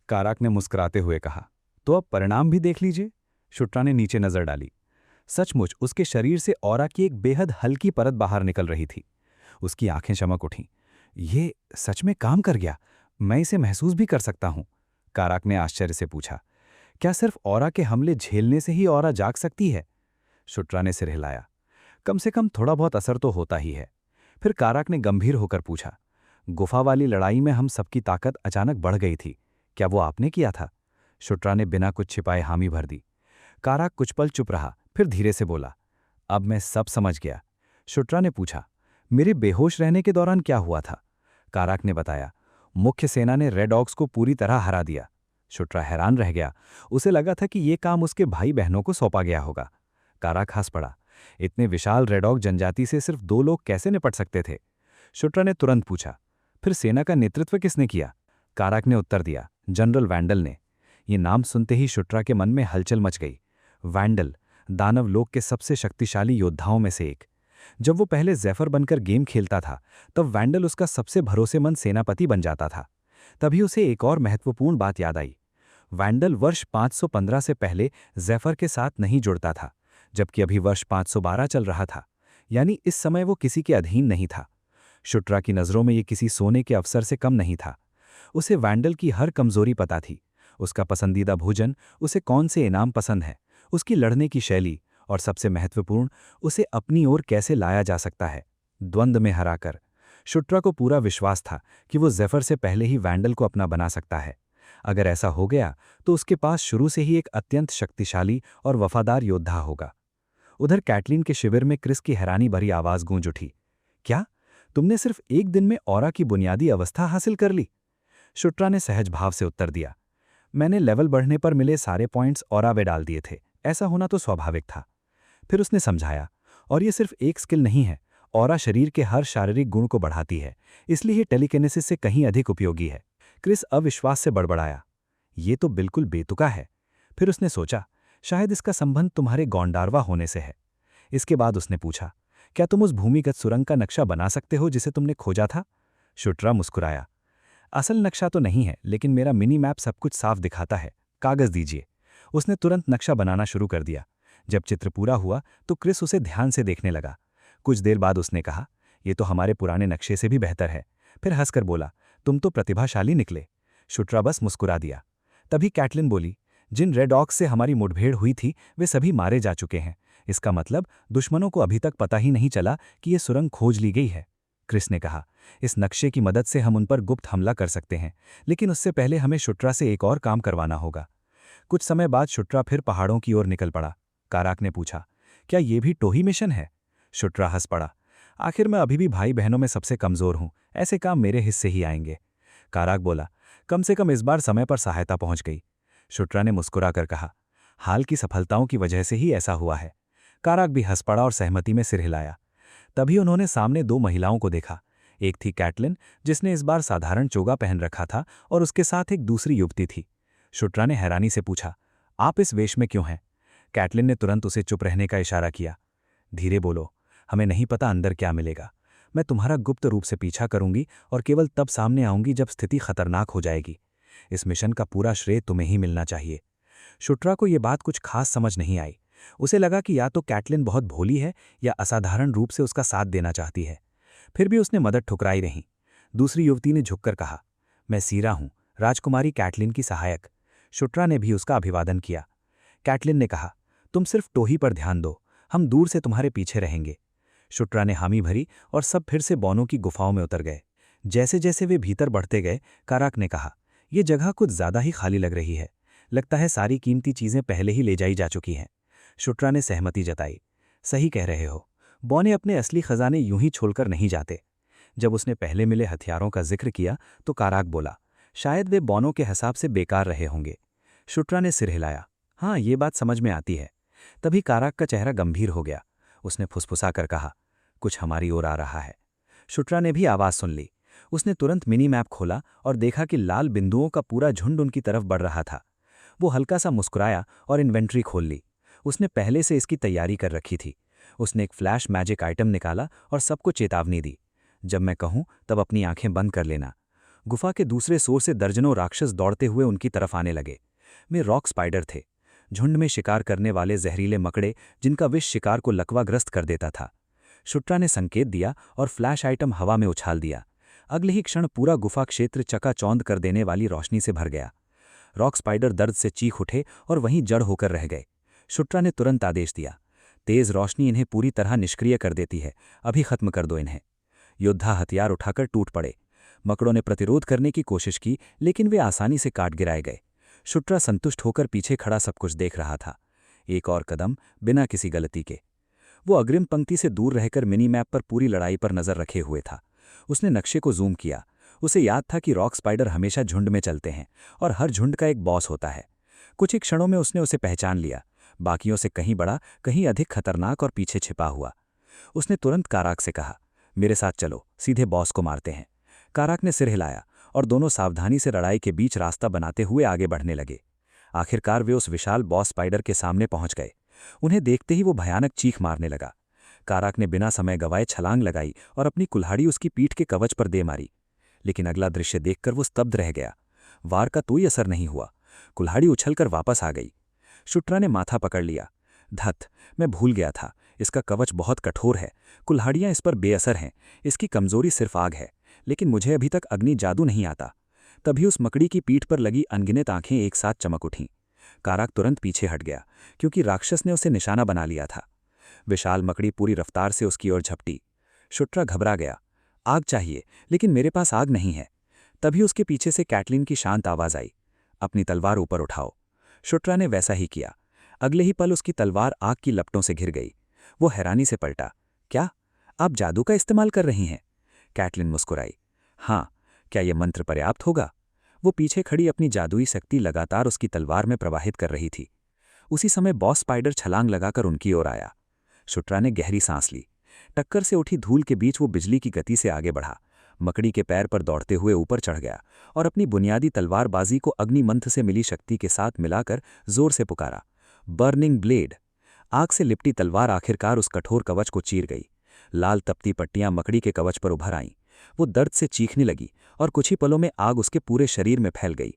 काराक ने मुस्कुराते हुए कहा, तो अब परिणाम भी देख लीजिए। शुट्रा ने नीचे नजर डाली। सचमुच उसके शरीर से ऑरा की एक बेहद हल्की परत बाहर निकल रही थी। उसकी आंखें चमक उठीं। ये सच में काम कर गया, मैं इसे महसूस भी कर सकता हूं। काराक ने आश्चर्य से पूछा, क्या सिर्फ ऑरा के हमले झेलने से ही ऑरा जाग सकती है? शुट्रा ने सिर हिलाया, कम से कम थोड़ा बहुत असर तो होता ही है। फिर काराक ने गंभीर होकर पूछा, गुफा वाली लड़ाई में हम सबकी ताकत अचानक बढ़ गई थी, क्या वो आपने किया था? शुट्रा ने बिना कुछ छिपाए हामी भर दी। काराक कुछ पल चुप रहा, फिर धीरे से बोला, अब मैं सब समझ गया। शुट्रा ने पूछा, मेरे बेहोश रहने के दौरान क्या हुआ था? काराक ने बताया, मुख्य सेना ने रेड ऑक्स को पूरी तरह हरा दिया। शुट्रा हैरान रह गया। उसे लगा था कि ये काम उसके भाई बहनों को सौंपा गया होगा। काराक हंस पड़ा, इतने विशाल रेडॉग जनजाति से सिर्फ 2 लोग कैसे निपट सकते थे? शुट्रा ने तुरंत पूछा, फिर सेना का नेतृत्व किसने किया? काराक ने उत्तर दिया, जनरल वैंडल ने। ये नाम सुनते ही शुट्रा के मन में हलचल मच गई। वैंडल, दानव लोक के सबसे शक्तिशाली योद्धाओं में से एक। जब वो पहले ज़ेफर बनकर गेम खेलता था, तब वैंडल उसका सबसे भरोसेमंद सेनापति बन जाता था। तभी उसे एक और महत्वपूर्ण बात याद आई। वैंडल वर्ष 515 से पहले ज़ेफर के साथ नहीं जुड़ता था, जबकि अभी वर्ष 512 चल रहा था, यानी इस समय वो किसी के अधीन नहीं था। शुट्रा की नज़रों में ये किसी सोने के अवसर से कम नहीं था। उसे वैंडल की हर कमजोरी पता थी, उसका पसंदीदा भोजन, उसे कौन से इनाम पसंद है, उसकी लड़ने की शैली, और सबसे महत्वपूर्ण, उसे अपनी ओर कैसे लाया जा सकता है, द्वंद्व में हराकर। शुट्रा को पूरा विश्वास था कि वो ज़ेफर से पहले ही वैंडल को अपना बना सकता है। अगर ऐसा हो गया तो उसके पास शुरू से ही एक अत्यंत शक्तिशाली और वफादार योद्धा होगा। उधर कैटलिन के शिविर में क्रिस की हैरानी भरी आवाज गूंज उठी, क्या तुमने सिर्फ एक दिन में ऑरा की बुनियादी अवस्था हासिल कर ली? शुट्रा ने सहज भाव से उत्तर दिया, मैंने लेवल बढ़ने पर मिले सारे पॉइंट्स ऑरा में डाल दिए थे, ऐसा होना तो स्वाभाविक था। फिर उसने समझाया, और ये सिर्फ एक स्किल नहीं है, ऑरा शरीर के हर शारीरिक गुण को बढ़ाती है, इसलिए ये टेलीकिनेसिस से कहीं अधिक उपयोगी है। क्रिस अविश्वास से बड़बड़ाया, ये तो बिल्कुल बेतुका है। फिर उसने सोचा, शायद इसका संबंध तुम्हारे गौंडारवा होने से है। इसके बाद उसने पूछा, क्या तुम उस भूमिगत सुरंग का नक्शा बना सकते हो जिसे तुमने खोजा था? शुट्रा मुस्कुराया, असल नक्शा तो नहीं है, लेकिन मेरा मिनी मैप सब कुछ साफ दिखाता है, कागज दीजिए। उसने तुरंत नक्शा बनाना शुरू कर दिया। जब चित्र पूरा हुआ तो क्रिस उसे ध्यान से देखने लगा। कुछ देर बाद उसने कहा, ये तो हमारे पुराने नक्शे से भी बेहतर है। फिर हंसकर बोला, तुम तो प्रतिभाशाली निकले। शुट्रा बस मुस्कुरा दिया। तभी कैटलिन बोली, जिन रेड ऑक्स से हमारी मुठभेड़ हुई थी वे सभी मारे जा चुके हैं। इसका मतलब दुश्मनों को अभी तक पता ही नहीं चला कि ये सुरंग खोज ली गई है। क्रिस ने कहा, इस नक्शे की मदद से हम उन पर गुप्त हमला कर सकते हैं, लेकिन उससे पहले हमें शुट्रा से एक और काम करवाना होगा। कुछ समय बाद शुट्रा फिर पहाड़ों की ओर निकल पड़ा। काराक ने पूछा, क्या ये भी टोही मिशन है? शुट्रा हंस पड़ा, आखिर मैं अभी भी भाई बहनों में सबसे कमजोर हूं, ऐसे काम मेरे हिस्से ही आएंगे। काराक बोला, कम से कम इस बार समय पर सहायता पहुंच गई। शुट्रा ने मुस्कुराकर कहा, हाल की सफलताओं की वजह से ही ऐसा हुआ है। काराक भी हंस पड़ा और सहमति में सिर हिलाया। तभी उन्होंने सामने दो महिलाओं को देखा। एक थी कैटलिन, जिसने इस बार साधारण चोगा पहन रखा था, और उसके साथ एक दूसरी युवती थी। शुट्रा ने हैरानी से पूछा, आप इस वेश में क्यों हैं? कैटलिन ने तुरंत उसे चुप रहने का इशारा किया। धीरे बोलो, हमें नहीं पता अंदर क्या मिलेगा। मैं तुम्हारा गुप्त रूप से पीछा करूंगी और केवल तब सामने आऊंगी जब स्थिति खतरनाक हो जाएगी। इस मिशन का पूरा श्रेय तुम्हें ही मिलना चाहिए। शुट्रा को यह बात कुछ खास समझ नहीं आई। उसे लगा कि या तो कैटलिन बहुत भोली है या असाधारण रूप से उसका साथ देना चाहती है। फिर भी उसने मदद ठुकराई नहीं। दूसरी युवती ने झुककर कहा, मैं सीरा हूं, राजकुमारी कैटलिन की सहायक। शुट्रा ने भी उसका अभिवादन किया। कैटलिन ने कहा, तुम सिर्फ टोही पर ध्यान दो, हम दूर से तुम्हारे पीछे रहेंगे। शुट्रा ने हामी भरी और सब फिर से बौनों की गुफाओं में उतर गए। जैसे जैसे वे भीतर बढ़ते गए, काराक ने कहा, यह जगह कुछ ज्यादा ही खाली लग रही है। लगता है सारी कीमती चीजें पहले ही ले जाई जा चुकी हैं। शुट्रा ने सहमति जताई, सही कह रहे हो, बौने अपने असली खजाने यूं ही छोड़कर नहीं जाते। जब उसने पहले मिले हथियारों का जिक्र किया तो काराक बोला, शायद वे बौनों के हिसाब से बेकार रहे होंगे। शुट्रा ने सिर हिलाया, हाँ ये बात समझ में आती है। तभी काराक का चेहरा गंभीर हो गया। उसने फुसफुसा कर कहा, कुछ हमारी ओर आ रहा है। शुट्रा ने भी आवाज सुन ली। उसने तुरंत मिनी मैप खोला और देखा कि लाल बिंदुओं का पूरा झुंड उनकी तरफ बढ़ रहा था। वो हल्का सा मुस्कुराया और इन्वेंट्री खोल ली। उसने पहले से इसकी तैयारी कर रखी थी। उसने एक फ्लैश मैजिक आइटम निकाला और सबको चेतावनी दी, जब मैं कहूं तब अपनी आंखें बंद कर लेना। गुफा के दूसरे सोर से दर्जनों राक्षस दौड़ते हुए उनकी तरफ आने लगे। वे रॉक स्पाइडर थे, झुंड में शिकार करने वाले जहरीले मकड़े जिनका विष शिकार को लकवाग्रस्त कर देता था। शुट्रा ने संकेत दिया और फ्लैश आइटम हवा में उछाल दिया। अगले ही क्षण पूरा गुफा क्षेत्र चकाचौंध कर देने वाली रोशनी से भर गया। रॉक स्पाइडर दर्द से चीख उठे और वहीं जड़ होकर रह गए। शुट्रा ने तुरंत आदेश दिया, तेज रोशनी इन्हें पूरी तरह निष्क्रिय कर देती है, अभी खत्म कर दो इन्हें। योद्धा हथियार उठाकर टूट पड़े। मकड़ों ने प्रतिरोध करने की कोशिश की, लेकिन वे आसानी से काट गिराए गए। शुट्रा संतुष्ट होकर पीछे खड़ा सब कुछ देख रहा था। एक और कदम बिना किसी गलती के। वो अग्रिम पंक्ति से दूर रहकर मिनी मैप पर पूरी लड़ाई पर नजर रखे हुए था। उसने नक्शे को जूम किया। उसे याद था कि रॉक स्पाइडर हमेशा झुंड में चलते हैं और हर झुंड का एक बॉस होता है। कुछ ही क्षणों में उसने उसे पहचान लिया, बाकियों से कहीं बड़ा, कहीं अधिक खतरनाक और पीछे छिपा हुआ। उसने तुरंत काराक से कहा, मेरे साथ चलो, सीधे बॉस को मारते हैं। काराक ने सिर हिलाया और दोनों सावधानी से लड़ाई के बीच रास्ता बनाते हुए आगे बढ़ने लगे। आखिरकार वे उस विशाल बॉस स्पाइडर के सामने पहुंच गए। उन्हें देखते ही वो भयानक चीख मारने लगा। काराक ने बिना समय गवाए छलांग लगाई और अपनी कुल्हाड़ी उसकी पीठ के कवच पर दे मारी। लेकिन अगला दृश्य देखकर वो स्तब्ध रह गया। वार का कोई असर नहीं हुआ। कुल्हाड़ी उछलकर वापस आ गई। शुट्रा ने माथा पकड़ लिया। धत, मैं भूल गया था, इसका कवच बहुत कठोर है, कुल्हाड़ियां इस पर बेअसर हैं, इसकी कमजोरी सिर्फ आग है, लेकिन मुझे अभी तक अग्नि जादू नहीं आता। तभी उस मकड़ी की पीठ पर लगी अनगिनत आंखें एक साथ चमक उठीं। काराक तुरंत पीछे हट गया, क्योंकि राक्षस ने उसे निशाना बना लिया था। विशाल मकड़ी पूरी रफ्तार से उसकी ओर झपटी। शुट्रा घबरा गया। आग चाहिए, लेकिन मेरे पास आग नहीं है। तभी उसके पीछे से कैटलिन की शांत आवाज आई, अपनी तलवार ऊपर उठाओ। शुट्रा ने वैसा ही किया। अगले ही पल उसकी तलवार आग की लपटों से घिर गई। वो हैरानी से पलटा, क्या आप जादू का इस्तेमाल कर रही हैं? कैटलिन मुस्कुराई, हाँ, क्या यह मंत्र पर्याप्त होगा? वो पीछे खड़ी अपनी जादुई शक्ति लगातार उसकी तलवार में प्रवाहित कर रही थी। उसी समय बॉस स्पाइडर छलांग लगाकर उनकी ओर आया। शुट्रा ने गहरी सांस ली। टक्कर से उठी धूल के बीच वो बिजली की गति से आगे बढ़ा, मकड़ी के पैर पर दौड़ते हुए ऊपर चढ़ गया और अपनी बुनियादी तलवारबाजी को अग्निमंत्र से मिली शक्ति के साथ मिलाकर जोर से पुकारा, बर्निंग ब्लेड। आग से लिपटी तलवार आखिरकार उस कठोर कवच को चीर गई। लाल तपती पट्टियां मकड़ी के कवच पर उभर आईं। वो दर्द से चीखने लगी और कुछ ही पलों में आग उसके पूरे शरीर में फैल गई।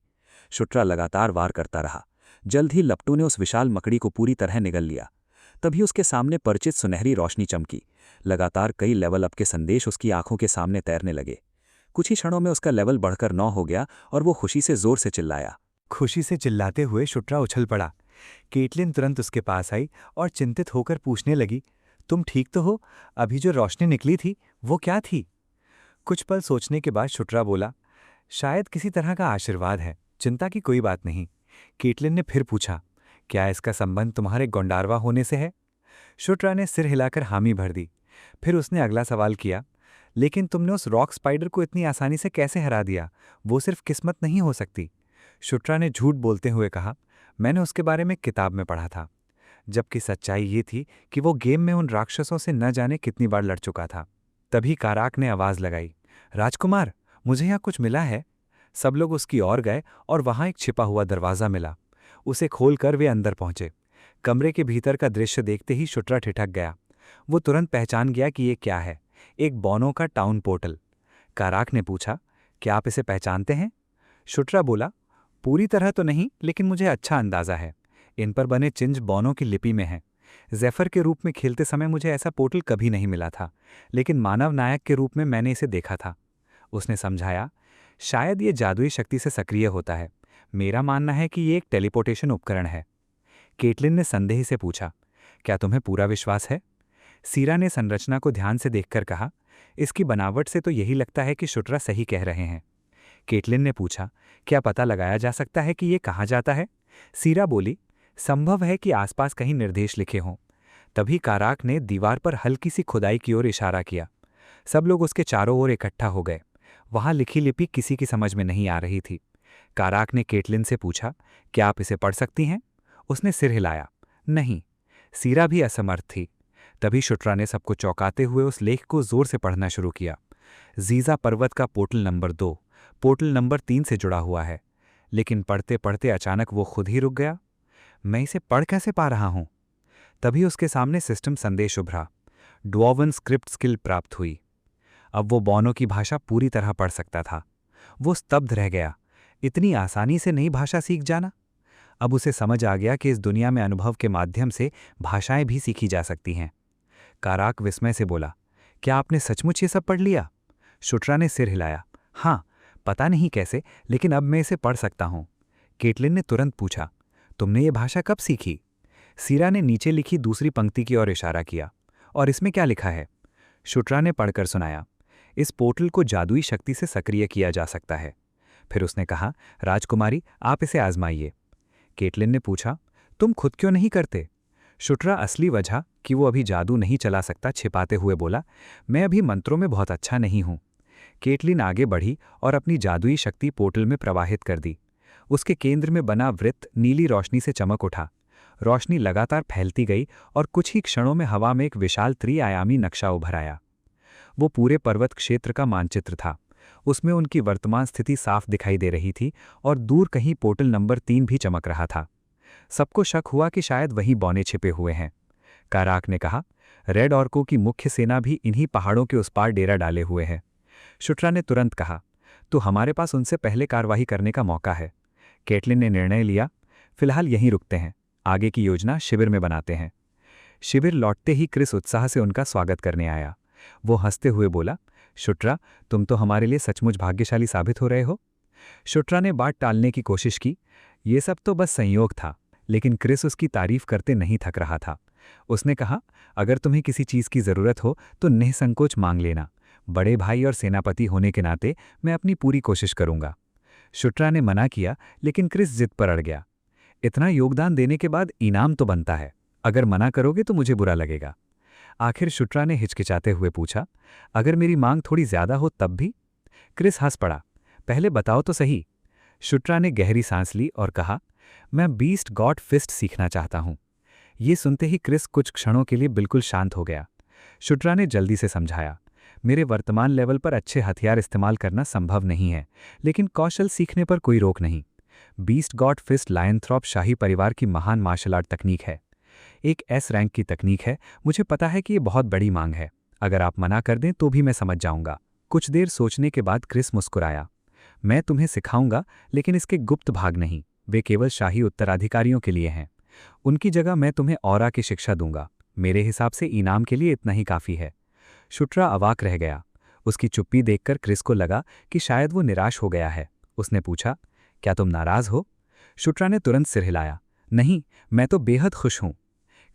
शुट्रा लगातार वार करता रहा। जल्द ही लपटों ने उस विशाल मकड़ी को पूरी तरह निगल लिया। तभी उसके सामने परिचित सुनहरी रोशनी चमकी, लगातार कई लेवल अप के संदेश उसकी आंखों के सामने तैरने लगे। कुछ ही क्षणों में उसका लेवल बढ़कर 9 हो गया और वो खुशी से जोर से चिल्लाया। खुशी से चिल्लाते हुए शुट्रा उछल पड़ा। केटलिन तुरंत उसके पास आई और चिंतित होकर पूछने लगी, तुम ठीक तो हो? अभी जो रोशनी निकली थी वो क्या थी? कुछ पल सोचने के बाद शुट्रा बोला, शायद किसी तरह का आशीर्वाद है, चिंता की कोई बात नहीं। केटलिन ने फिर पूछा, क्या इसका संबंध तुम्हारे गोंडारवा होने से है? शुट्रा ने सिर हिलाकर हामी भर दी। फिर उसने अगला सवाल किया, लेकिन तुमने उस रॉक स्पाइडर को इतनी आसानी से कैसे हरा दिया? वो सिर्फ किस्मत नहीं हो सकती। शुट्रा ने झूठ बोलते हुए कहा, मैंने उसके बारे में किताब में पढ़ा था, जबकि सच्चाई ये थी कि वो गेम में उन राक्षसों से न जाने कितनी बार लड़ चुका था। तभी काराक ने आवाज लगाई, राजकुमार, मुझे यहाँ कुछ मिला है। सब लोग उसकी ओर गए और वहां एक छिपा हुआ दरवाज़ा मिला। उसे खोलकर वे अंदर पहुंचे। कमरे के भीतर का दृश्य देखते ही शुट्रा ठिठक गया। वो तुरंत पहचान गया कि ये क्या है, एक बॉनो का टाउन पोर्टल। काराक ने पूछा, क्या आप इसे पहचानते हैं? शुट्रा बोला, पूरी तरह तो नहीं, लेकिन मुझे अच्छा अंदाजा है। इन पर बने चिन्ह बॉनो की लिपि में हैं। ज़ेफर के रूप में खेलते समय मुझे ऐसा पोर्टल कभी नहीं मिला था, लेकिन मानव नायक के रूप में मैंने इसे देखा था। उसने समझाया, शायद ये जादुई शक्ति से सक्रिय होता है। मेरा मानना है कि ये एक टेलीपोर्टेशन उपकरण है। केटलिन ने संदेह से पूछा, क्या तुम्हें पूरा विश्वास है? सीरा ने संरचना को ध्यान से देखकर कहा, इसकी बनावट से तो यही लगता है कि शुट्रा सही कह रहे हैं। केटलिन ने पूछा, क्या पता लगाया जा सकता है कि ये कहाँ जाता है? सीरा बोली, संभव है कि आसपास कहीं निर्देश लिखे हों। तभी काराक ने दीवार पर हल्की सी खुदाई की ओर इशारा किया। सब लोग उसके चारों ओर इकट्ठा हो गए। वहां लिखी लिपि किसी की समझ में नहीं आ रही थी। काराक ने केटलिन से पूछा, क्या आप इसे पढ़ सकती हैं? उसने सिर हिलाया, नहीं। सीरा भी असमर्थ थी। तभी शुट्रा ने सबको चौंकाते हुए उस लेख को जोर से पढ़ना शुरू किया। जीजा पर्वत का पोर्टल नंबर 2 पोर्टल नंबर 3 से जुड़ा हुआ है। लेकिन पढ़ते पढ़ते अचानक वो खुद ही रुक गया। मैं इसे पढ़ कैसे पा रहा हूं? तभी उसके सामने सिस्टम संदेश उभरा। ड्वॉर्वन स्क्रिप्ट स्किल प्राप्त हुई। अब वो बॉनो की भाषा पूरी तरह पढ़ सकता था। वो स्तब्ध रह गया। इतनी आसानी से नई भाषा सीख जाना? अब उसे समझ आ गया कि इस दुनिया में अनुभव के माध्यम से भाषाएं भी सीखी जा सकती हैं। काराक विस्मय से बोला, क्या आपने सचमुच ये सब पढ़ लिया? शुट्रा ने सिर हिलाया, हाँ, पता नहीं कैसे, लेकिन अब मैं इसे पढ़ सकता हूं। केटलिन ने तुरंत पूछा, तुमने ये भाषा कब सीखी? सीरा ने नीचे लिखी दूसरी पंक्ति की ओर इशारा किया, और इसमें क्या लिखा है? शुट्रा ने पढ़कर सुनाया, इस पोर्टल को जादुई शक्ति से सक्रिय किया जा सकता है। फिर उसने कहा, राजकुमारी, आप इसे आजमाइए। केटलिन ने पूछा, तुम खुद क्यों नहीं करते? शुट्रा असली वजह कि वो अभी जादू नहीं चला सकता छिपाते हुए बोला, मैं अभी मंत्रों में बहुत अच्छा नहीं हूं। केटलिन आगे बढ़ी और अपनी जादुई शक्ति पोर्टल में प्रवाहित कर दी। उसके केंद्र में बना वृत्त नीली रोशनी से चमक उठा। रोशनी लगातार फैलती गई और कुछ ही क्षणों में हवा में एक विशाल त्रिआयामी नक्शा उभर आया। वो पूरे पर्वत क्षेत्र का मानचित्र था। उसमें उनकी वर्तमान स्थिति साफ दिखाई दे रही थी और दूर कहीं पोर्टल नंबर 3 भी चमक रहा था। सबको शक हुआ कि शायद वहीं बौने छिपे हुए हैं। काराक ने कहा, रेड ऑर्को की मुख्य सेना भी इन्हीं पहाड़ों के उस पार डेरा डाले हुए है। शुट्रा ने तुरंत कहा, तो हमारे पास उनसे पहले कार्यवाही करने का मौका है। केटलिन ने निर्णय लिया, फिलहाल यहीं रुकते हैं, आगे की योजना शिविर में बनाते हैं। शिविर लौटते ही क्रिस उत्साह से उनका स्वागत करने आया। वो हंसते हुए बोला, शुट्रा, तुम तो हमारे लिए सचमुच भाग्यशाली साबित हो रहे हो। शुट्रा ने बात टालने की कोशिश की, ये सब तो बस संयोग था, लेकिन क्रिस उसकी तारीफ करते नहीं थक रहा था। उसने कहा, अगर तुम्हें किसी चीज़ की ज़रूरत हो तो निःसंकोच मांग लेना। बड़े भाई और सेनापति होने के नाते मैं अपनी पूरी कोशिश करूंगा। शुट्रा ने मना किया, लेकिन क्रिस जिद पर अड़ गया। इतना योगदान देने के बाद इनाम तो बनता है, अगर मना करोगे तो मुझे बुरा लगेगा। आखिर शुट्रा ने हिचकिचाते हुए पूछा, अगर मेरी मांग थोड़ी ज्यादा हो तब भी? क्रिस हंस पड़ा, पहले बताओ तो सही। शुट्रा ने गहरी सांस ली और कहा, मैं बीस्ट गॉड फिस्ट सीखना चाहता हूं। ये सुनते ही क्रिस कुछ क्षणों के लिए बिल्कुल शांत हो गया। शुट्रा ने जल्दी से समझाया, मेरे वर्तमान लेवल पर अच्छे हथियार इस्तेमाल करना संभव नहीं है, लेकिन कौशल सीखने पर कोई रोक नहीं। बीस्ट गॉड फिस्ट लायनथ्रॉप शाही परिवार की महान मार्शल आर्ट तकनीक है। एक एस रैंक की तकनीक है। मुझे पता है कि ये बहुत बड़ी मांग है। अगर आप मना कर दें तो भी मैं समझ जाऊंगा। कुछ देर सोचने के बाद क्रिस मुस्कुराया, मैं तुम्हें सिखाऊंगा, लेकिन इसके गुप्त भाग नहीं। वे केवल शाही उत्तराधिकारियों के लिए हैं। उनकी जगह मैं तुम्हें औरा की शिक्षा दूंगा। मेरे हिसाब से इनाम के लिए इतना ही काफ़ी है। शुट्रा अवाक रह गया। उसकी चुप्पी देखकर क्रिस को लगा कि शायद वो निराश हो गया है। उसने पूछा, क्या तुम नाराज हो? शुट्रा ने तुरंत सिर हिलाया, नहीं, मैं तो बेहद खुश हूं।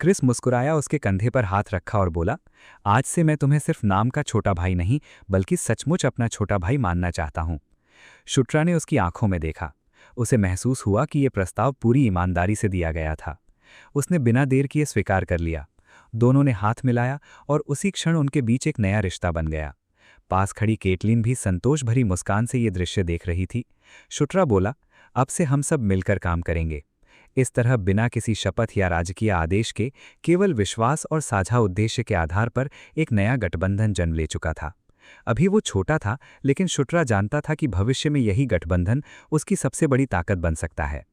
क्रिस मुस्कुराया, उसके कंधे पर हाथ रखा और बोला, आज से मैं तुम्हें सिर्फ नाम का छोटा भाई नहीं बल्कि सचमुच अपना छोटा भाई मानना चाहता हूं। शुट्रा ने उसकी आंखों में देखा। उसे महसूस हुआ कि यह प्रस्ताव पूरी ईमानदारी से दिया गया था। उसने बिना देर किए स्वीकार कर लिया। दोनों ने हाथ मिलाया और उसी क्षण उनके बीच एक नया रिश्ता बन गया। पास खड़ी केटलिन भी संतोष भरी मुस्कान से ये दृश्य देख रही थी। शुट्रा बोला, अब से हम सब मिलकर काम करेंगे। इस तरह बिना किसी शपथ या राजकीय आदेश के, केवल विश्वास और साझा उद्देश्य के आधार पर एक नया गठबंधन जन्म ले चुका था। अभी वो छोटा था, लेकिन शुट्रा जानता था कि भविष्य में यही गठबंधन उसकी सबसे बड़ी ताकत बन सकता है।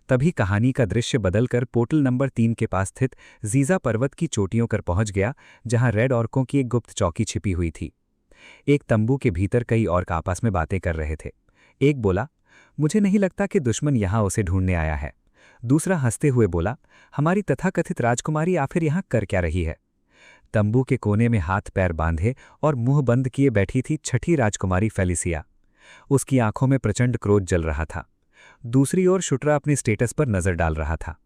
तभी कहानी का दृश्य बदलकर पोर्टल नंबर 3 के पास स्थित जीजा पर्वत की चोटियों पर पहुंच गया, जहां रेड ऑर्कों की एक गुप्त चौकी छिपी हुई थी। एक तंबू के भीतर कई ऑर्क आपस में बातें कर रहे थे। एक बोला, मुझे नहीं लगता कि दुश्मन यहां उसे ढूंढने आया है। दूसरा हंसते हुए बोला, हमारी तथाकथित राजकुमारी आखिर यहां कर क्या रही है? तंबू के कोने में हाथ पैर बांधे और मुंह बंद किए बैठी थी छठी राजकुमारी फेलिसिया। उसकी आंखों में प्रचंड क्रोध जल रहा था। दूसरी ओर शुट्रा अपनी स्टेटस पर नजर डाल रहा था।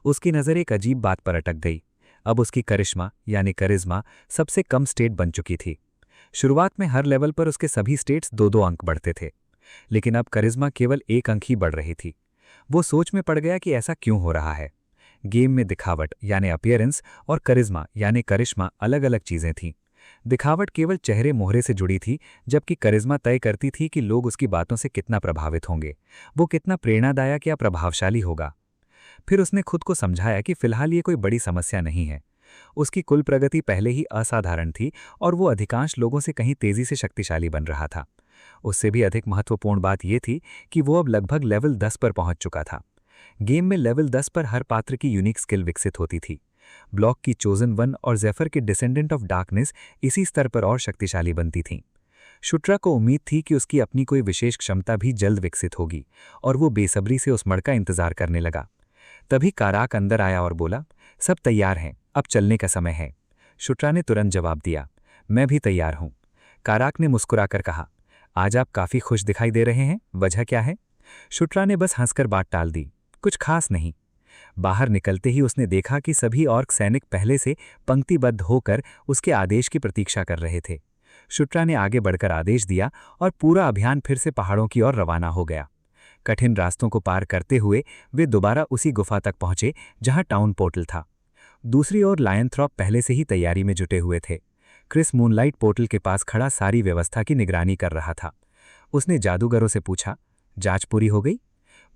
उसकी नजर एक अजीब बात पर अटक गई। अब उसकी करिश्मा यानी करिश्मा सबसे कम स्टेट बन चुकी थी। शुरुआत में हर लेवल पर उसके सभी स्टेट्स 2-2 अंक बढ़ते थे, लेकिन अब करिश्मा केवल 1 अंक ही बढ़ रही थी। वो सोच में पड़ गया कि ऐसा क्यों हो रहा है। गेम में दिखावट यानी अपीयरेंस और करिश्मा यानी करिश्मा अलग अलग चीजें थीं। दिखावट केवल चेहरे मोहरे से जुड़ी थी, जबकि करिश्मा तय करती थी कि लोग उसकी बातों से कितना प्रभावित होंगे, वो कितना प्रेरणादायक या प्रभावशाली होगा। फिर उसने खुद को समझाया कि फिलहाल ये कोई बड़ी समस्या नहीं है। उसकी कुल प्रगति पहले ही असाधारण थी और वो अधिकांश लोगों से कहीं तेजी से शक्तिशाली बन रहा था। उससे भी अधिक महत्वपूर्ण बात यह थी कि वो अब लगभग लेवल 10 पर पहुंच चुका था। गेम में लेवल 10 पर हर पात्र की यूनिक स्किल विकसित होती थी। ब्लॉक की चोजन वन और जेफर के डिसेंडेंट ऑफ डार्कनेस इसी स्तर पर और शक्तिशाली बनती थीं। शुट्रा को उम्मीद थी कि उसकी अपनी कोई विशेष क्षमता भी जल्द विकसित होगी और वो बेसब्री से उस मड़ का इंतजार करने लगा। तभी काराक अंदर आया और बोला, सब तैयार हैं, अब चलने का समय है। शुट्रा ने तुरंत जवाब दिया, मैं भी तैयार हूं। काराक ने मुस्कुराकर कहा, आज आप काफी खुश दिखाई दे रहे हैं, वजह क्या है? शुट्रा ने बस हंसकर बात टाल दी, कुछ खास नहीं। बाहर निकलते ही उसने देखा कि सभी ऑर्क सैनिक पहले से पंक्तिबद्ध होकर उसके आदेश की प्रतीक्षा कर रहे थे। शुट्रा ने आगे बढ़कर आदेश दिया और पूरा अभियान फिर से पहाड़ों की ओर रवाना हो गया। कठिन रास्तों को पार करते हुए वे दोबारा उसी गुफा तक पहुंचे जहां टाउन पोर्टल था। दूसरी ओर लायनथ्रॉप पहले से ही तैयारी में जुटे हुए थे। क्रिस मूनलाइट पोर्टल के पास खड़ा सारी व्यवस्था की निगरानी कर रहा था। उसने जादूगरों से पूछा, जांच पूरी हो गई?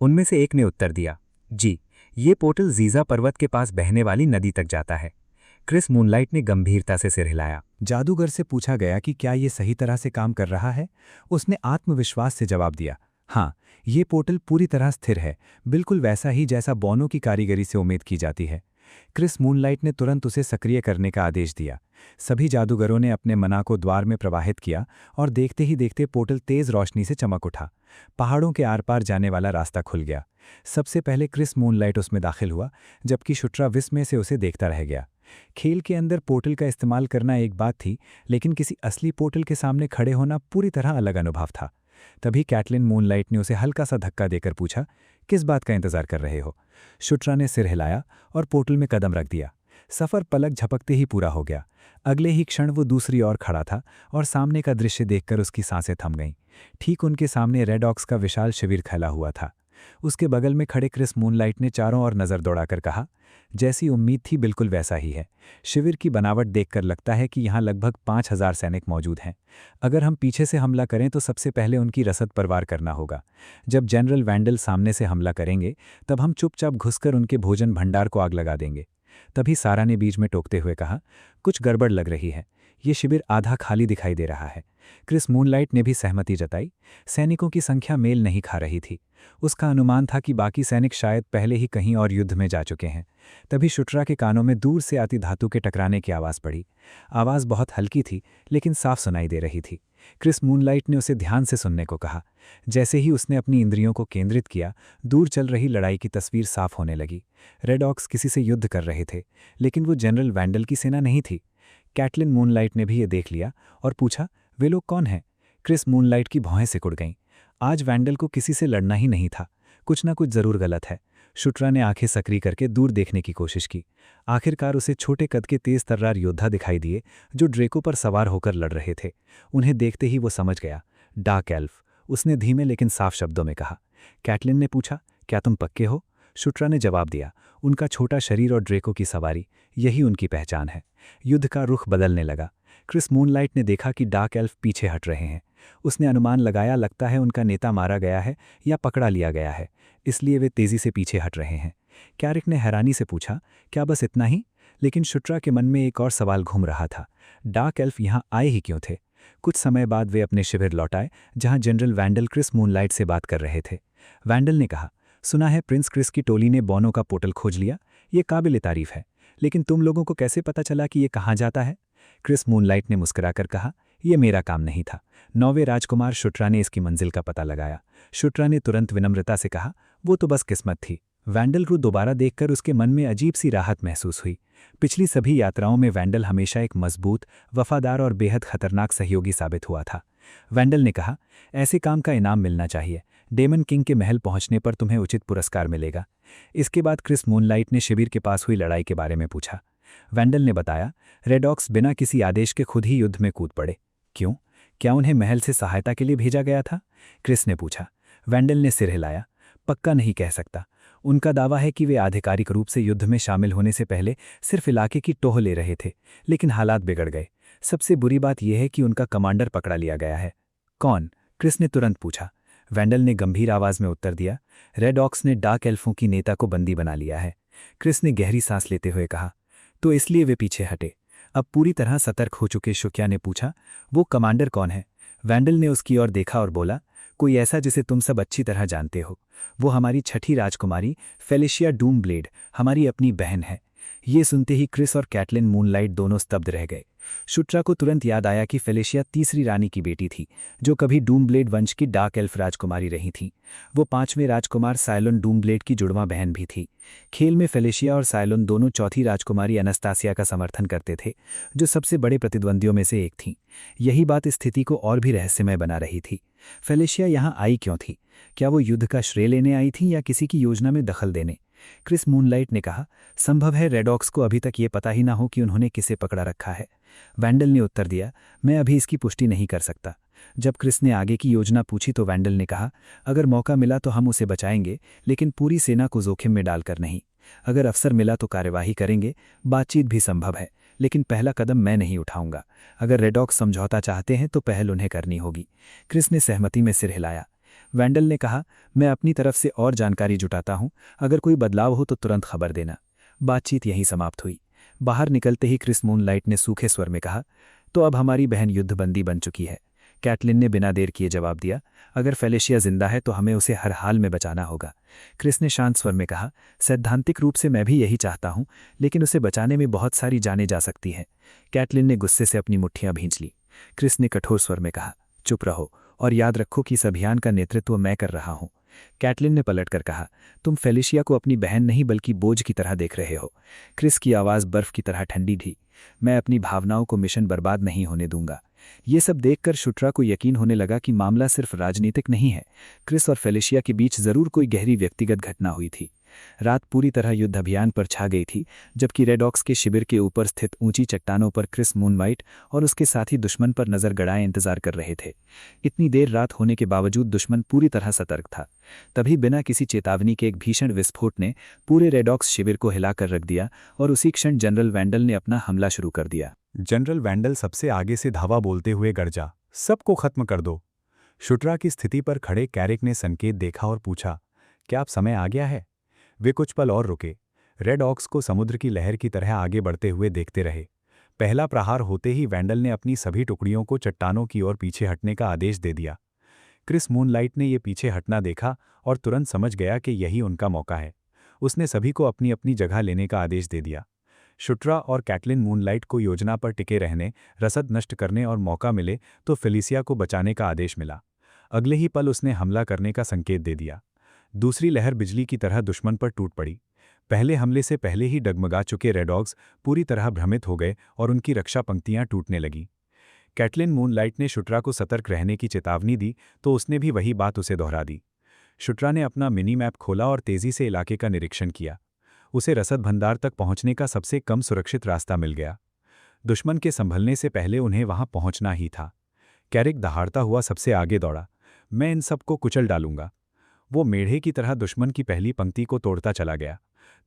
उनमें से एक ने उत्तर दिया, जी, ये पोर्टल जीजा पर्वत के पास बहने वाली नदी तक जाता है। क्रिस मूनलाइट ने गंभीरता से सिर हिलाया। जादूगर से पूछा गया कि क्या ये सही तरह से काम कर रहा है। उसने आत्मविश्वास से जवाब दिया, हाँ, ये पोर्टल पूरी तरह स्थिर है, बिल्कुल वैसा ही जैसा बोनो की कारीगरी से उम्मीद की जाती है। क्रिस मूनलाइट ने तुरंत उसे सक्रिय करने का आदेश दिया। सभी जादूगरों ने अपने मना को द्वार में प्रवाहित किया और देखते ही देखते पोर्टल तेज रोशनी से चमक उठा। पहाड़ों के आर पार जाने वाला रास्ता खुल गया। सबसे पहले क्रिस मूनलाइट उसमें दाखिल हुआ, जबकि शुट्रा विस्मय से उसे देखता रह गया। खेल के अंदर पोर्टल का इस्तेमाल करना एक बात थी, लेकिन किसी असली पोर्टल के सामने खड़े होना पूरी तरह अलग अनुभव था। तभी कैटलिन मूनलाइट ने उसे हल्का सा धक्का देकर पूछा, किस बात का इंतजार कर रहे हो? शुट्रा ने सिर हिलाया और पोर्टल में कदम रख दिया। सफर पलक झपकते ही पूरा हो गया। अगले ही क्षण वो दूसरी ओर खड़ा था और सामने का दृश्य देखकर उसकी सांसें थम गईं। ठीक उनके सामने रेड ऑक्स का विशाल शिविर फैला हुआ था। उसके बगल में खड़े क्रिस मूनलाइट ने चारों ओर नजर दौड़ाकर कहा, जैसी उम्मीद थी बिल्कुल वैसा ही है। शिविर की बनावट देखकर लगता है कि यहाँ लगभग 5000 सैनिक मौजूद हैं। अगर हम पीछे से हमला करें तो सबसे पहले उनकी रसद पर वार करना होगा। जब जनरल वैंडल सामने से हमला करेंगे तब हम चुपचाप घुसकर उनके भोजन भंडार को आग लगा देंगे। तभी सारा ने बीच में टोकते हुए कहा, कुछ गड़बड़ लग रही है, ये शिविर आधा खाली दिखाई दे रहा है। क्रिस मूनलाइट ने भी सहमति जताई। सैनिकों की संख्या मेल नहीं खा रही थी। उसका अनुमान था कि बाकी सैनिक शायद पहले ही कहीं और युद्ध में जा चुके हैं। तभी शुट्रा के कानों में दूर से आती धातु के टकराने की आवाज़ पड़ी। आवाज़ बहुत हल्की थी, लेकिन साफ सुनाई दे रही थी। क्रिस मूनलाइट ने उसे ध्यान से सुनने को कहा। जैसे ही उसने अपनी इंद्रियों को केंद्रित किया, दूर चल रही लड़ाई की तस्वीर साफ होने लगी। रेड ऑक्स किसी से युद्ध कर रहे थे, लेकिन वो जनरल वैंडल की सेना नहीं थी। कैटलिन मूनलाइट ने भी ये देख लिया और पूछा, वे लोग कौन हैं? क्रिस मूनलाइट की भौहें सिकुड़ गईं। आज वैंडल को किसी से लड़ना ही नहीं था। कुछ ना कुछ जरूर गलत है। शुट्रा ने आंखें सक्रिय करके दूर देखने की कोशिश की। आखिरकार उसे छोटे कद के तेज तर्रार योद्धा दिखाई दिए जो ड्रेको पर सवार होकर लड़ रहे थे। उन्हें देखते ही वो समझ गया, डार्क एल्फ, उसने धीमे लेकिन साफ शब्दों में कहा। कैटलिन ने पूछा, क्या तुम पक्के हो? शुट्रा ने जवाब दिया, उनका छोटा शरीर और ड्रेको की सवारी, यही उनकी पहचान है। युद्ध का रुख बदलने लगा। क्रिस मूनलाइट ने देखा कि डार्क एल्फ पीछे हट रहे हैं। उसने अनुमान लगाया, लगता है उनका नेता मारा गया है या पकड़ा लिया गया है, इसलिए वे तेजी से पीछे हट रहे हैं। कैरिक ने हैरानी से पूछा, क्या बस इतना ही? लेकिन शुट्रा के मन में एक और सवाल घूम रहा था, डार्क एल्फ यहाँ आए ही क्यों थे? कुछ समय बाद वे अपने शिविर लौट आए, जहाँ जनरल वैंडल क्रिस मूनलाइट से बात कर रहे थे। वैंडल ने कहा, सुना है प्रिंस क्रिस की टोली ने बोनो का पोर्टल खोज लिया। ये काबिल तारीफ है, लेकिन तुम लोगों को कैसे पता चला कि ये कहाँ जाता है? क्रिस मूनलाइट ने मुस्कुराकर कहा, यह मेरा काम नहीं था। 9वें राजकुमार शुट्रा ने इसकी मंजिल का पता लगाया। शुट्रा ने तुरंत विनम्रता से कहा, वो तो बस किस्मत थी। वैंडल को दोबारा देखकर उसके मन में अजीब सी राहत महसूस हुई। पिछली सभी यात्राओं में वैंडल हमेशा एक मजबूत, वफादार और बेहद खतरनाक सहयोगी साबित हुआ था। वैंडल ने कहा, ऐसे काम का इनाम मिलना चाहिए। डेमन किंग के महल पहुंचने पर तुम्हें उचित पुरस्कार मिलेगा। इसके बाद क्रिस मूनलाइट ने शिविर के पास हुई लड़ाई के बारे में पूछा। वैंडल ने बताया, रेड ऑक्स बिना किसी आदेश के खुद ही युद्ध में कूद पड़े। क्यों? क्या उन्हें महल से सहायता के लिए भेजा गया था? क्रिस ने पूछा। वैंडल ने सिर हिलाया, पक्का नहीं कह सकता। उनका दावा है कि वे आधिकारिक रूप से युद्ध में शामिल होने से पहले सिर्फ इलाके की टोह ले रहे थे, लेकिन हालात बिगड़ गए। सबसे बुरी बात यह है कि उनका कमांडर पकड़ा लिया गया है। कौन? क्रिस ने तुरंत पूछा। वैंडल ने गंभीर आवाज में उत्तर दिया, रेड ऑक्स ने डार्क एल्फों की नेता को बंदी बना लिया है। क्रिस ने गहरी सांस लेते हुए कहा, तो इसलिए वे पीछे हटे। अब पूरी तरह सतर्क हो चुके शुक्या ने पूछा, वो कमांडर कौन है? वैंडल ने उसकी ओर देखा और बोला, कोई ऐसा जिसे तुम सब अच्छी तरह जानते हो। वो हमारी छठी राजकुमारी फेलिशिया डूमब्लेड, हमारी अपनी बहन है। ये सुनते ही क्रिस और कैटलिन मूनलाइट दोनों स्तब्ध रह गए। शुट्रा को तुरंत याद आया कि फेलिशिया तीसरी रानी की बेटी थी, जो कभी डूमब्लेड वंश की डार्क एल्फ राजकुमारी रही थी। वो 5वें राजकुमार साइलोन डूमब्लेड की जुड़वां बहन भी थी। खेल में फेलिशिया और साइलोन दोनों चौथी राजकुमारी अनस्तासिया का समर्थन करते थे, जो सबसे बड़े प्रतिद्वंदियों में से एक थीं। यही बात स्थिति को और भी रहस्यमय बना रही थी। फेलिशिया यहाँ आई क्यों थी? क्या वो युद्ध का श्रेय लेने आई थी या किसी की योजना में दखल देने? क्रिस मूनलाइट ने कहा, संभव है रेड ऑक्स को अभी तक ये पता ही ना हो कि उन्होंने किसे पकड़ा रखा है। वैंडल ने उत्तर दिया, मैं अभी इसकी पुष्टि नहीं कर सकता। जब क्रिस ने आगे की योजना पूछी तो वैंडल ने कहा, अगर मौका मिला तो हम उसे बचाएंगे, लेकिन पूरी सेना को जोखिम में डालकर नहीं। अगर अवसर मिला तो कार्यवाही करेंगे, बातचीत भी संभव है, लेकिन पहला कदम मैं नहीं उठाऊंगा। अगर रेड ऑक्स समझौता चाहते हैं तो पहल उन्हें करनी होगी। क्रिस ने सहमति में सिर हिलाया। वैंडल ने कहा, मैं अपनी तरफ से और जानकारी जुटाता हूं, अगर कोई बदलाव हो तो तुरंत खबर देना। बातचीत यहीं समाप्त हुई। बाहर निकलते ही क्रिस मूनलाइट ने सूखे स्वर में कहा, तो अब हमारी बहन युद्धबंदी बन चुकी है। कैटलिन ने बिना देर किए जवाब दिया, अगर फेलिशिया जिंदा है तो हमें उसे हर हाल में बचाना होगा। क्रिस ने शांत स्वर में कहा, सैद्धांतिक रूप से मैं भी यही चाहता हूं, लेकिन उसे बचाने में बहुत सारी जानें जा सकती हैं। कैटलिन ने गुस्से से अपनी मुट्ठियां भींच ली। क्रिस ने कठोर स्वर में कहा, चुप रहो और याद रखो कि इस अभियान का नेतृत्व मैं कर रहा हूं। कैटलिन ने पलटकर कहा, तुम फेलिशिया को अपनी बहन नहीं बल्कि बोझ की तरह देख रहे हो। क्रिस की आवाज़ बर्फ की तरह ठंडी थी। मैं अपनी भावनाओं को मिशन बर्बाद नहीं होने दूंगा। ये सब देखकर शुट्रा को यकीन होने लगा कि मामला सिर्फ राजनीतिक नहीं है। क्रिस और फेलिशिया के बीच जरूर कोई गहरी व्यक्तिगत घटना हुई थी। रात पूरी तरह युद्ध अभियान पर छा गई थी, जबकि रेड ऑक्स के शिविर के ऊपर स्थित ऊंची चट्टानों पर क्रिस मूनवाइट और उसके साथी दुश्मन पर नजर गड़ाए इंतजार कर रहे थे। इतनी देर रात होने के बावजूद दुश्मन पूरी तरह सतर्क था। तभी बिना किसी चेतावनी के एक भीषण विस्फोट ने पूरे रेड ऑक्स शिविर को हिलाकर रख दिया और उसी क्षण जनरल वैंडल ने अपना हमला शुरू कर दिया। जनरल वैंडल सबसे आगे से धावा बोलते हुए गरजा, सबको खत्म कर दो। शुट्रा की स्थिति पर खड़े कैरिक ने संकेत देखा और पूछा, क्या अब समय आ गया है? वे कुछ पल और रुके। रेड ऑक्स को समुद्र की लहर की तरह आगे बढ़ते हुए देखते रहे। पहला प्रहार होते ही वैंडल ने अपनी सभी टुकड़ियों को चट्टानों की ओर पीछे हटने का आदेश दे दिया। क्रिस मूनलाइट ने ये पीछे हटना देखा और तुरंत समझ गया कि यही उनका मौका है। उसने सभी को अपनी अपनी जगह लेने का आदेश दे दिया। शुट्रा और कैटलिन मूनलाइट को योजना पर टिके रहने, रसद नष्ट करने और मौका मिले तो फेलिसिया को बचाने का आदेश मिला। अगले ही पल उसने हमला करने का संकेत दे दिया। दूसरी लहर बिजली की तरह दुश्मन पर टूट पड़ी। पहले हमले से पहले ही डगमगा चुके रेडॉग्स पूरी तरह भ्रमित हो गए और उनकी रक्षा पंक्तियां टूटने लगीं। कैटलिन मूनलाइट ने शुट्रा को सतर्क रहने की चेतावनी दी तो उसने भी वही बात उसे दोहरा दी। शुट्रा ने अपना मिनी मैप खोला और तेजी से इलाके का निरीक्षण किया। उसे रसद भंडार तक पहुंचने का सबसे कम सुरक्षित रास्ता मिल गया। दुश्मन के संभलने से पहले उन्हें वहां पहुंचना ही था। कैरिक दहाड़ता हुआ सबसे आगे दौड़ा। मैं इन सबको कुचल डालूंगा। वो मेढ़े की तरह दुश्मन की पहली पंक्ति को तोड़ता चला गया।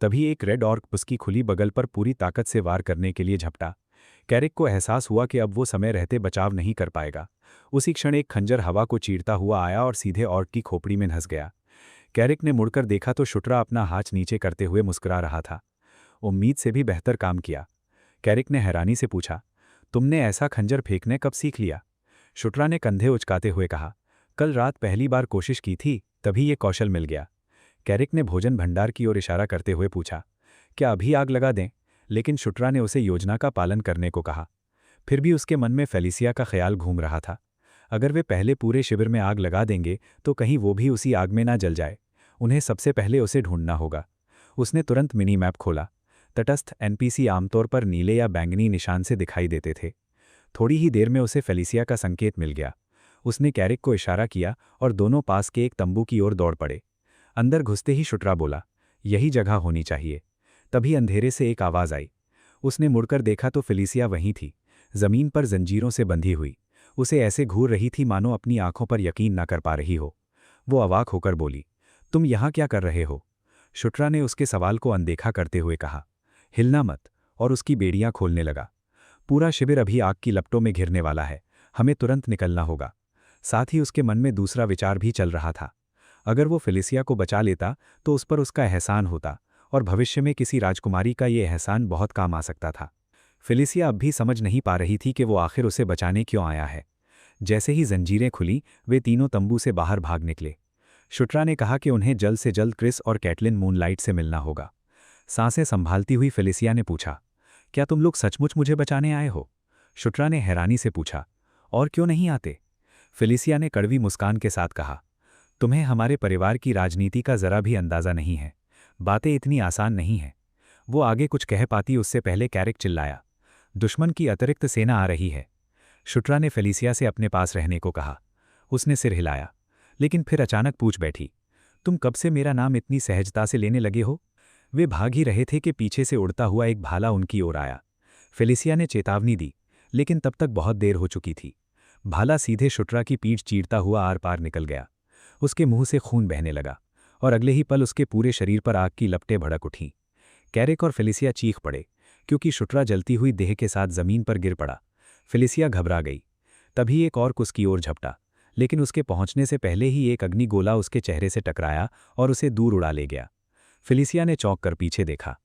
तभी एक रेड ऑर्क उसकी खुली बगल पर पूरी ताकत से वार करने के लिए झपटा। कैरिक को एहसास हुआ कि अब वो समय रहते बचाव नहीं कर पाएगा। उसी क्षण एक खंजर हवा को चीरता हुआ आया और सीधे ऑर्क की खोपड़ी में धंस गया। कैरिक ने मुड़कर देखा तो शुट्रा अपना हाथ नीचे करते हुए मुस्कुरा रहा था। उम्मीद से भी बेहतर काम किया। कैरिक ने हैरानी से पूछा, तुमने ऐसा खंजर फेंकने कब सीख लिया? शुट्रा ने कंधे उचकाते हुए कहा, कल रात पहली बार कोशिश की थी, तभी ये कौशल मिल गया। कैरिक ने भोजन भंडार की ओर इशारा करते हुए पूछा, क्या अभी आग लगा दें? लेकिन शुट्रा ने उसे योजना का पालन करने को कहा। फिर भी उसके मन में फेलिसिया का ख्याल घूम रहा था। अगर वे पहले पूरे शिविर में आग लगा देंगे तो कहीं वो भी उसी आग में ना जल जाए। उन्हें सबसे पहले उसे ढूंढना होगा। उसने तुरंत मिनी मैप खोला। तटस्थ एनपीसी आमतौर पर नीले या बैंगनी निशान से दिखाई देते थे। थोड़ी ही देर में उसे फेलिसिया का संकेत मिल गया। उसने कैरिक को इशारा किया और दोनों पास के एक तंबू की ओर दौड़ पड़े। अंदर घुसते ही शुट्रा बोला, यही जगह होनी चाहिए। तभी अंधेरे से एक आवाज़ आई। उसने मुड़कर देखा तो फेलिसिया वहीं थी, जमीन पर जंजीरों से बंधी हुई। उसे ऐसे घूर रही थी मानो अपनी आंखों पर यकीन न कर पा रही हो। वो अवाक होकर बोली, तुम यहाँ क्या कर रहे हो? शुट्रा ने उसके सवाल को अनदेखा करते हुए कहा, हिलना मत, और उसकी बेड़ियां खोलने लगा। पूरा शिविर अभी आग की लपटों में घिरने वाला है, हमें तुरंत निकलना होगा। साथ ही उसके मन में दूसरा विचार भी चल रहा था। अगर वो फेलिसिया को बचा लेता तो उस पर उसका एहसान होता, और भविष्य में किसी राजकुमारी का ये एहसान बहुत काम आ सकता था। फेलिसिया अब भी समझ नहीं पा रही थी कि वो आखिर उसे बचाने क्यों आया है। जैसे ही जंजीरें खुली, वे तीनों तंबू से बाहर भाग निकले। शुट्रा ने कहा कि उन्हें जल्द से जल्द क्रिस और कैटलिन मूनलाइट से मिलना होगा। सांसें संभालती हुई फेलिसिया ने पूछा, क्या तुम लोग सचमुच मुझे बचाने आए हो? शुट्रा ने हैरानी से पूछा, और क्यों नहीं आते? फेलिसिया ने कड़वी मुस्कान के साथ कहा, तुम्हें हमारे परिवार की राजनीति का जरा भी अंदाजा नहीं है। बातें इतनी आसान नहीं हैं। वो आगे कुछ कह पाती उससे पहले कैरिक चिल्लाया, दुश्मन की अतिरिक्त सेना आ रही है। शुट्रा ने फेलिसिया से अपने पास रहने को कहा। उसने सिर हिलाया, लेकिन फिर अचानक पूछ बैठी, तुम कब से मेरा नाम इतनी सहजता से लेने लगे हो? वे भाग ही रहे थे कि पीछे से उड़ता हुआ एक भाला उनकी ओर आया। फेलिसिया ने चेतावनी दी, लेकिन तब तक बहुत देर हो चुकी थी। भाला सीधे शुट्रा की पीठ चीरता हुआ आर पार निकल गया। उसके मुंह से खून बहने लगा, और अगले ही पल उसके पूरे शरीर पर आग की लपटें भड़क उठीं। कैरिक और फेलिसिया चीख पड़े, क्योंकि शुट्रा जलती हुई देह के साथ जमीन पर गिर पड़ा। फेलिसिया घबरा गई। तभी एक और उसकी ओर झपटा, लेकिन उसके पहुंचने से पहले ही एक अग्निगोला उसके चेहरे से टकराया और उसे दूर उड़ा ले गया। फेलिसिया ने चौंक कर पीछे देखा।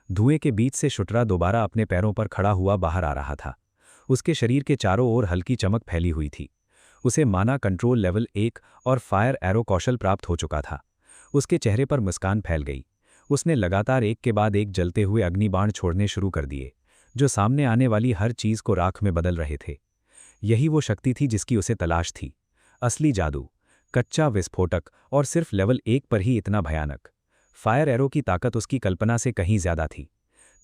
धुएं के बीच से शुट्रा दोबारा अपने पैरों पर खड़ा हुआ बाहर आ रहा था। उसके शरीर के चारों ओर हल्की चमक फैली हुई थी। उसे माना कंट्रोल लेवल 1 और फायर एरो कौशल प्राप्त हो चुका था। उसके चेहरे पर मुस्कान फैल गई। उसने लगातार एक के बाद एक जलते हुए अग्निबाण छोड़ने शुरू कर दिए, जो सामने आने वाली हर चीज को राख में बदल रहे थे। यही वो शक्ति थी जिसकी उसे तलाश थी। असली जादू, कच्चा विस्फोटक, और सिर्फ लेवल 1 पर ही इतना भयानक। फायर एरो की ताकत उसकी कल्पना से कहीं ज्यादा थी।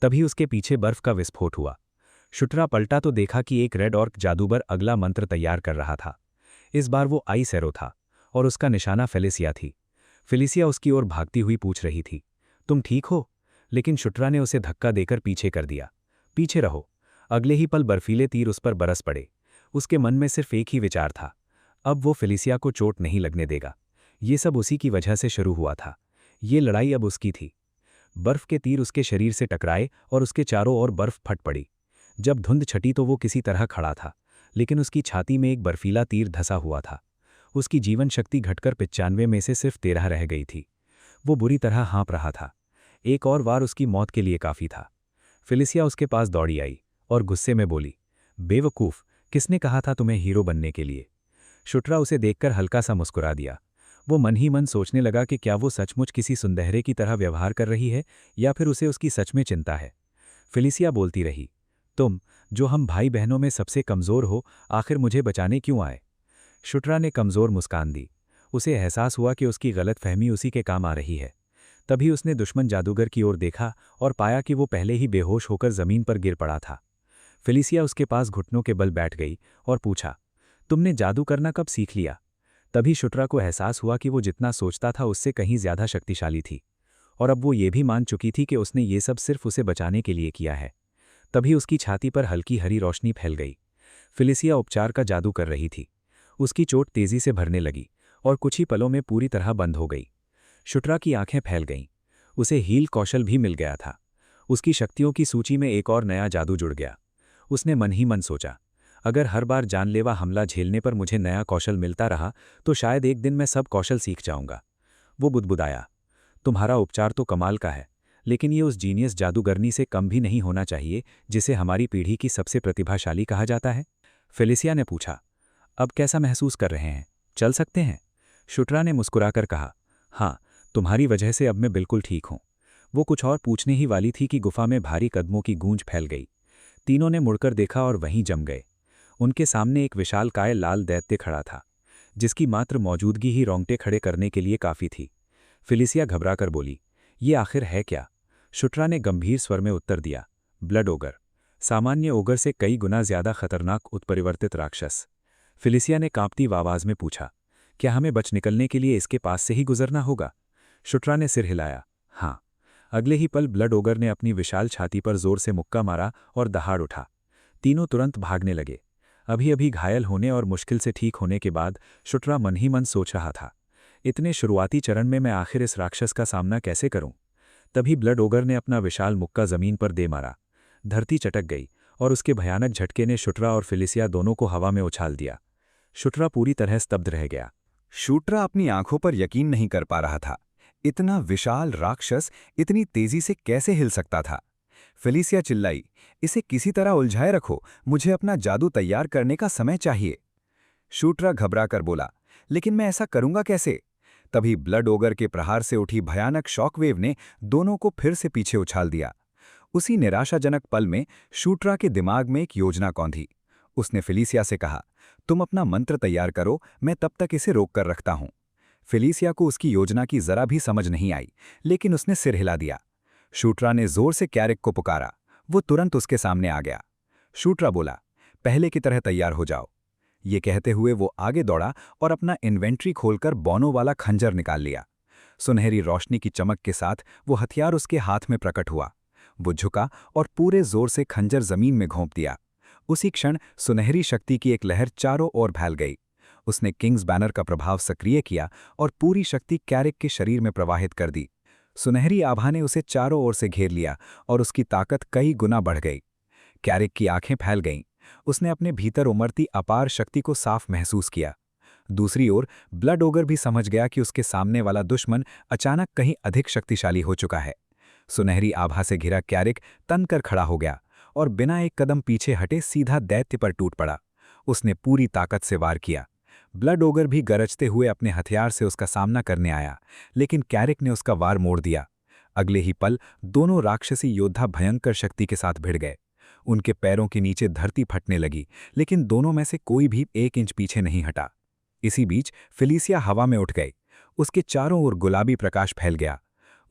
तभी उसके पीछे बर्फ का विस्फोट हुआ। शुट्रा पलटा तो देखा कि एक रेड ऑर्क जादूगर अगला मंत्र तैयार कर रहा था। इस बार वो आइस एरो था, और उसका निशाना फेलिसिया थी। फेलिसिया उसकी ओर भागती हुई पूछ रही थी, तुम ठीक हो? लेकिन शुट्रा ने उसे धक्का देकर पीछे कर दिया। पीछे रहो। अगले ही पल बर्फीले तीर उस पर बरस पड़े। उसके मन में सिर्फ एक ही विचार था, अब वो फेलिसिया को चोट नहीं लगने देगा। ये सब उसी की वजह से शुरू हुआ था। ये लड़ाई अब उसकी थी। बर्फ के तीर उसके शरीर से टकराए और उसके चारों ओर बर्फ फट पड़ी। जब धुंध छटी तो वो किसी तरह खड़ा था, लेकिन उसकी छाती में एक बर्फीला तीर धंसा हुआ था। उसकी जीवन शक्ति घटकर 95 में से सिर्फ 13 रह गई थी। वो बुरी तरह हाँप रहा था। एक और वार उसकी मौत के लिए काफी था। फेलिसिया उसके पास दौड़ी आई और गुस्से में बोली, बेवकूफ, किसने कहा था तुम्हें हीरो बनने के लिए? शुट्रा उसे देखकर हल्का सा मुस्कुरा दिया। वो मन ही मन सोचने लगा कि क्या वो सचमुच किसी सुनहरे की तरह व्यवहार कर रही है, या फिर उसे उसकी सच में चिंता है। फेलिसिया बोलती रही, तुम, जो हम भाई बहनों में सबसे कमज़ोर हो, आखिर मुझे बचाने क्यों आए? शुट्रा ने कमज़ोर मुस्कान दी। उसे एहसास हुआ कि उसकी गलतफहमी उसी के काम आ रही है। तभी उसने दुश्मन जादूगर की ओर देखा और पाया कि वो पहले ही बेहोश होकर ज़मीन पर गिर पड़ा था। फेलिसिया उसके पास घुटनों के बल बैठ गई और पूछा, तुमने जादू करना कब सीख लिया? तभी शुट्रा को एहसास हुआ कि वो जितना सोचता था उससे कहीं ज्यादा शक्तिशाली थी, और अब वो ये भी मान चुकी थी कि उसने ये सब सिर्फ उसे बचाने के लिए किया है। तभी उसकी छाती पर हल्की हरी रोशनी फैल गई। फेलिसिया उपचार का जादू कर रही थी। उसकी चोट तेजी से भरने लगी और कुछ ही पलों में पूरी तरह बंद हो गई। शुट्रा की आंखें फैल गईं। उसे हील कौशल भी मिल गया था। उसकी शक्तियों की सूची में एक और नया जादू जुड़ गया। उसने मन ही मन सोचा, अगर हर बार जानलेवा हमला झेलने पर मुझे नया कौशल मिलता रहा तो शायद एक दिन मैं सब कौशल सीख जाऊंगा। वो बुदबुदाया, तुम्हारा उपचार तो कमाल का है, लेकिन ये उस जीनियस जादूगरनी से कम भी नहीं होना चाहिए जिसे हमारी पीढ़ी की सबसे प्रतिभाशाली कहा जाता है। फेलिसिया ने पूछा, अब कैसा महसूस कर रहे हैं? चल सकते हैं? शुट्रा ने मुस्कुराकर कहा, हाँ, तुम्हारी वजह से अब मैं बिल्कुल ठीक हूं। वो कुछ और पूछने ही वाली थी कि गुफा में भारी कदमों की गूंज फैल गई। तीनों ने मुड़कर देखा और वहीं जम गए। उनके सामने एक विशालकाय लाल दैत्य खड़ा था, जिसकी मात्र मौजूदगी ही रोंगटे खड़े करने के लिए काफी थी। फेलिसिया घबराकर बोली, ये आखिर है क्या? शुट्रा ने गंभीर स्वर में उत्तर दिया, ब्लड ओगर, सामान्य ओगर से कई गुना ज्यादा खतरनाक उत्परिवर्तित राक्षस। फेलिसिया ने कांपती आवाज में पूछा, क्या हमें बच निकलने के लिए इसके पास से ही गुजरना होगा? शुट्रा ने सिर हिलाया, हाँ। अगले ही पल ब्लड ओगर ने अपनी विशाल छाती पर जोर से मुक्का मारा और दहाड़ उठा। तीनों तुरंत भागने लगे। अभी अभी घायल होने और मुश्किल से ठीक होने के बाद शुट्रा मन ही मन सोच रहा था, इतने शुरुआती चरण में मैं आखिर इस राक्षस का सामना कैसे करूं? तभी ब्लड ओगर ने अपना विशाल मुक्का जमीन पर दे मारा। धरती चटक गई और उसके भयानक झटके ने शुट्रा और फेलिसिया दोनों को हवा में उछाल दिया। शुट्रा पूरी तरह स्तब्ध रह गया। शूट्रा अपनी आंखों पर यकीन नहीं कर पा रहा था। इतना विशाल राक्षस इतनी तेजी से कैसे हिल सकता था? फेलिसिया चिल्लाई, इसे किसी तरह उलझाए रखो, मुझे अपना जादू तैयार करने का समय चाहिए। शूट्रा घबरा कर बोला, लेकिन मैं ऐसा करूंगा कैसे? तभी ब्लड ओगर के प्रहार से उठी भयानक शॉकवेव ने दोनों को फिर से पीछे उछाल दिया। उसी निराशाजनक पल में शूट्रा के दिमाग में एक योजना कौंधी। उसने फेलिसिया से कहा, तुम अपना मंत्र तैयार करो, मैं तब तक इसे रोक कर रखता हूं। फेलिसिया को उसकी योजना की जरा भी समझ नहीं आई, लेकिन उसने सिर हिला दिया। शूट्रा ने जोर से कैरिक को पुकारा। वो तुरंत उसके सामने आ गया। शूट्रा बोला, पहले की तरह तैयार हो जाओ। ये कहते हुए वो आगे दौड़ा और अपना इन्वेंट्री खोलकर बौनों वाला खंजर निकाल लिया। सुनहरी रोशनी की चमक के साथ वो हथियार उसके हाथ में प्रकट हुआ। वो झुका और पूरे जोर से खंजर जमीन में घोंप दिया। उसी क्षण सुनहरी शक्ति की एक लहर चारों ओर फैल गई। उसने किंग्स बैनर का प्रभाव सक्रिय किया और पूरी शक्ति कैरिक के शरीर में प्रवाहित कर दी। सुनहरी आभा ने उसे चारों ओर से घेर लिया और उसकी ताकत कई गुना बढ़ गई। कैरिक की आंखें फैल गईं। उसने अपने भीतर उमड़ती अपार शक्ति को साफ महसूस किया। दूसरी ओर ब्लड ओगर भी समझ गया कि उसके सामने वाला दुश्मन अचानक कहीं अधिक शक्तिशाली हो चुका है। सुनहरी आभा से घिरा कैरिक तनकर खड़ा हो गया और बिना एक कदम पीछे हटे सीधा दैत्य पर टूट पड़ा। उसने पूरी ताकत से वार किया। ब्लड ओगर भी गरजते हुए अपने हथियार से उसका सामना करने आया, लेकिन कैरिक ने उसका वार मोड़ दिया। अगले ही पल दोनों राक्षसी योद्धा भयंकर शक्ति के साथ भिड़ गए। उनके पैरों के नीचे धरती फटने लगी, लेकिन दोनों में से कोई भी 1 इंच पीछे नहीं हटा। इसी बीच फेलिसिया हवा में उठ गई। उसके चारों ओर गुलाबी प्रकाश फैल गया।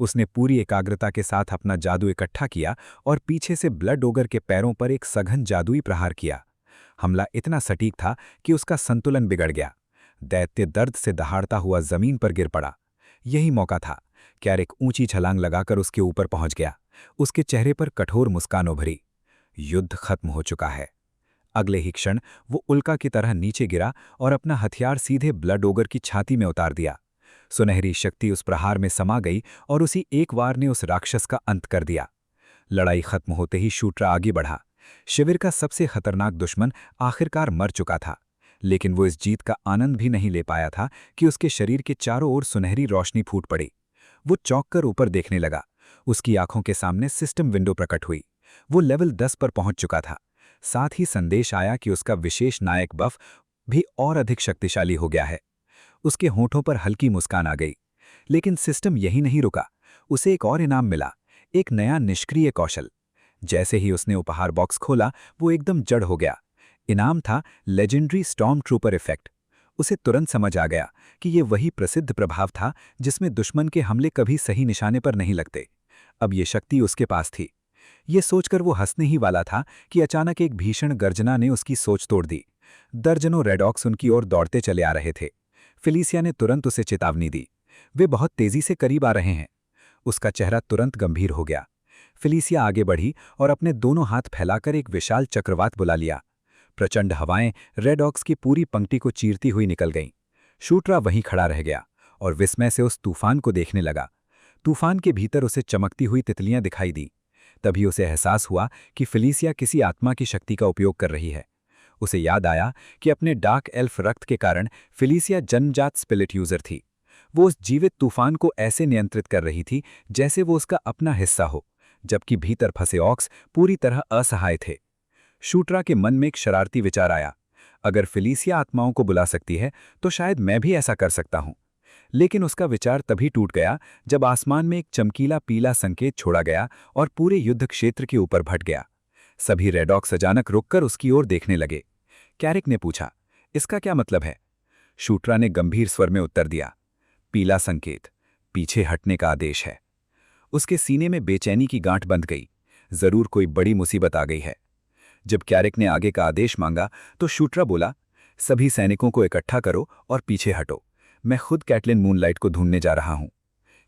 उसने पूरी एकाग्रता के साथ अपना जादू इकट्ठा किया और पीछे से ब्लड ओगर के पैरों पर एक सघन जादुई प्रहार किया। हमला इतना सटीक था कि उसका संतुलन बिगड़ गया। दैत्य दर्द से दहाड़ता हुआ जमीन पर गिर पड़ा। यही मौका था। कैरिक ऊंची छलांग लगाकर उसके ऊपर पहुंच गया। उसके चेहरे पर कठोर मुस्कान उभरी। युद्ध खत्म हो चुका है। अगले ही क्षण वो उल्का की तरह नीचे गिरा और अपना हथियार सीधे ब्लड ओगर की छाती में उतार दिया। सुनहरी शक्ति उस प्रहार में समा गई और उसी एक वार ने उस राक्षस का अंत कर दिया। लड़ाई खत्म होते ही शूट्रा आगे बढ़ा। शिविर का सबसे खतरनाक दुश्मन आखिरकार मर चुका था, लेकिन वो इस जीत का आनंद भी नहीं ले पाया था कि उसके शरीर के चारों ओर सुनहरी रोशनी फूट पड़ी। वो चौंक कर ऊपर देखने लगा। उसकी आंखों के सामने सिस्टम विंडो प्रकट हुई। वो लेवल 10 पर पहुंच चुका था। साथ ही संदेश आया कि उसका विशेष नायक बफ भी और अधिक शक्तिशाली हो गया है। उसके होठों पर हल्की मुस्कान आ गई। लेकिन सिस्टम यही नहीं रुका। उसे एक और इनाम मिला, एक नया निष्क्रिय कौशल। जैसे ही उसने उपहार बॉक्स खोला वो एकदम जड़ हो गया। इनाम था लेजेंडरी स्टॉर्म ट्रूपर इफेक्ट। उसे तुरंत समझ आ गया कि ये वही प्रसिद्ध प्रभाव था जिसमें दुश्मन के हमले कभी सही निशाने पर नहीं लगते। अब ये शक्ति उसके पास थी। ये सोचकर वो हंसने ही वाला था कि अचानक एक भीषण गर्जना ने उसकी सोच तोड़ दी। दर्जनों रेडॉक्स उनकी ओर दौड़ते चले आ रहे थे। फिलिसिया ने तुरंत उसे चेतावनी दी, वे बहुत तेजी से करीब आ रहे हैं। उसका चेहरा तुरंत गंभीर हो गया। फिलिसिया आगे बढ़ी और अपने दोनों हाथ फैलाकर एक विशाल चक्रवात बुला लिया। प्रचंड हवाएं रेडॉक्स की पूरी पंक्ति को चीरती हुई निकल गईं। शूटरा वहीं खड़ा रह गया और विस्मय से उस तूफान को देखने लगा। तूफान के भीतर उसे चमकती हुई तितलियां दिखाई दी। तभी उसे एहसास हुआ कि फिलिसिया किसी आत्मा की शक्ति का उपयोग कर रही है। उसे याद आया कि अपने डार्क एल्फ रक्त के कारण फिलिसिया जन्मजात स्पिरिट यूजर थी। वो उस जीवित तूफान को ऐसे नियंत्रित कर रही थी जैसे वो उसका अपना हिस्सा हो, जबकि भीतर फंसे ऑक्स पूरी तरह असहाय थे। शूटरा के मन में एक शरारती विचार आया, अगर फिलिसिया आत्माओं को बुला सकती है तो शायद मैं भी ऐसा कर सकता हूं। लेकिन उसका विचार तभी टूट गया जब आसमान में एक चमकीला पीला संकेत छोड़ा गया और पूरे युद्ध क्षेत्र के ऊपर भट गया। सभी रेडॉक्स अचानक रुककर उसकी ओर देखने लगे। कैरिक ने पूछा, इसका क्या मतलब है? शूटरा ने गंभीर स्वर में उत्तर दिया, पीला संकेत पीछे हटने का आदेश है। उसके सीने में बेचैनी की गांठ बंध गई। जरूर कोई बड़ी मुसीबत आ गई है। जब कैरिक ने आगे का आदेश मांगा तो शूटरा बोला, सभी सैनिकों को इकट्ठा करो और पीछे हटो। मैं खुद कैटलिन मूनलाइट को ढूंढने जा रहा हूं।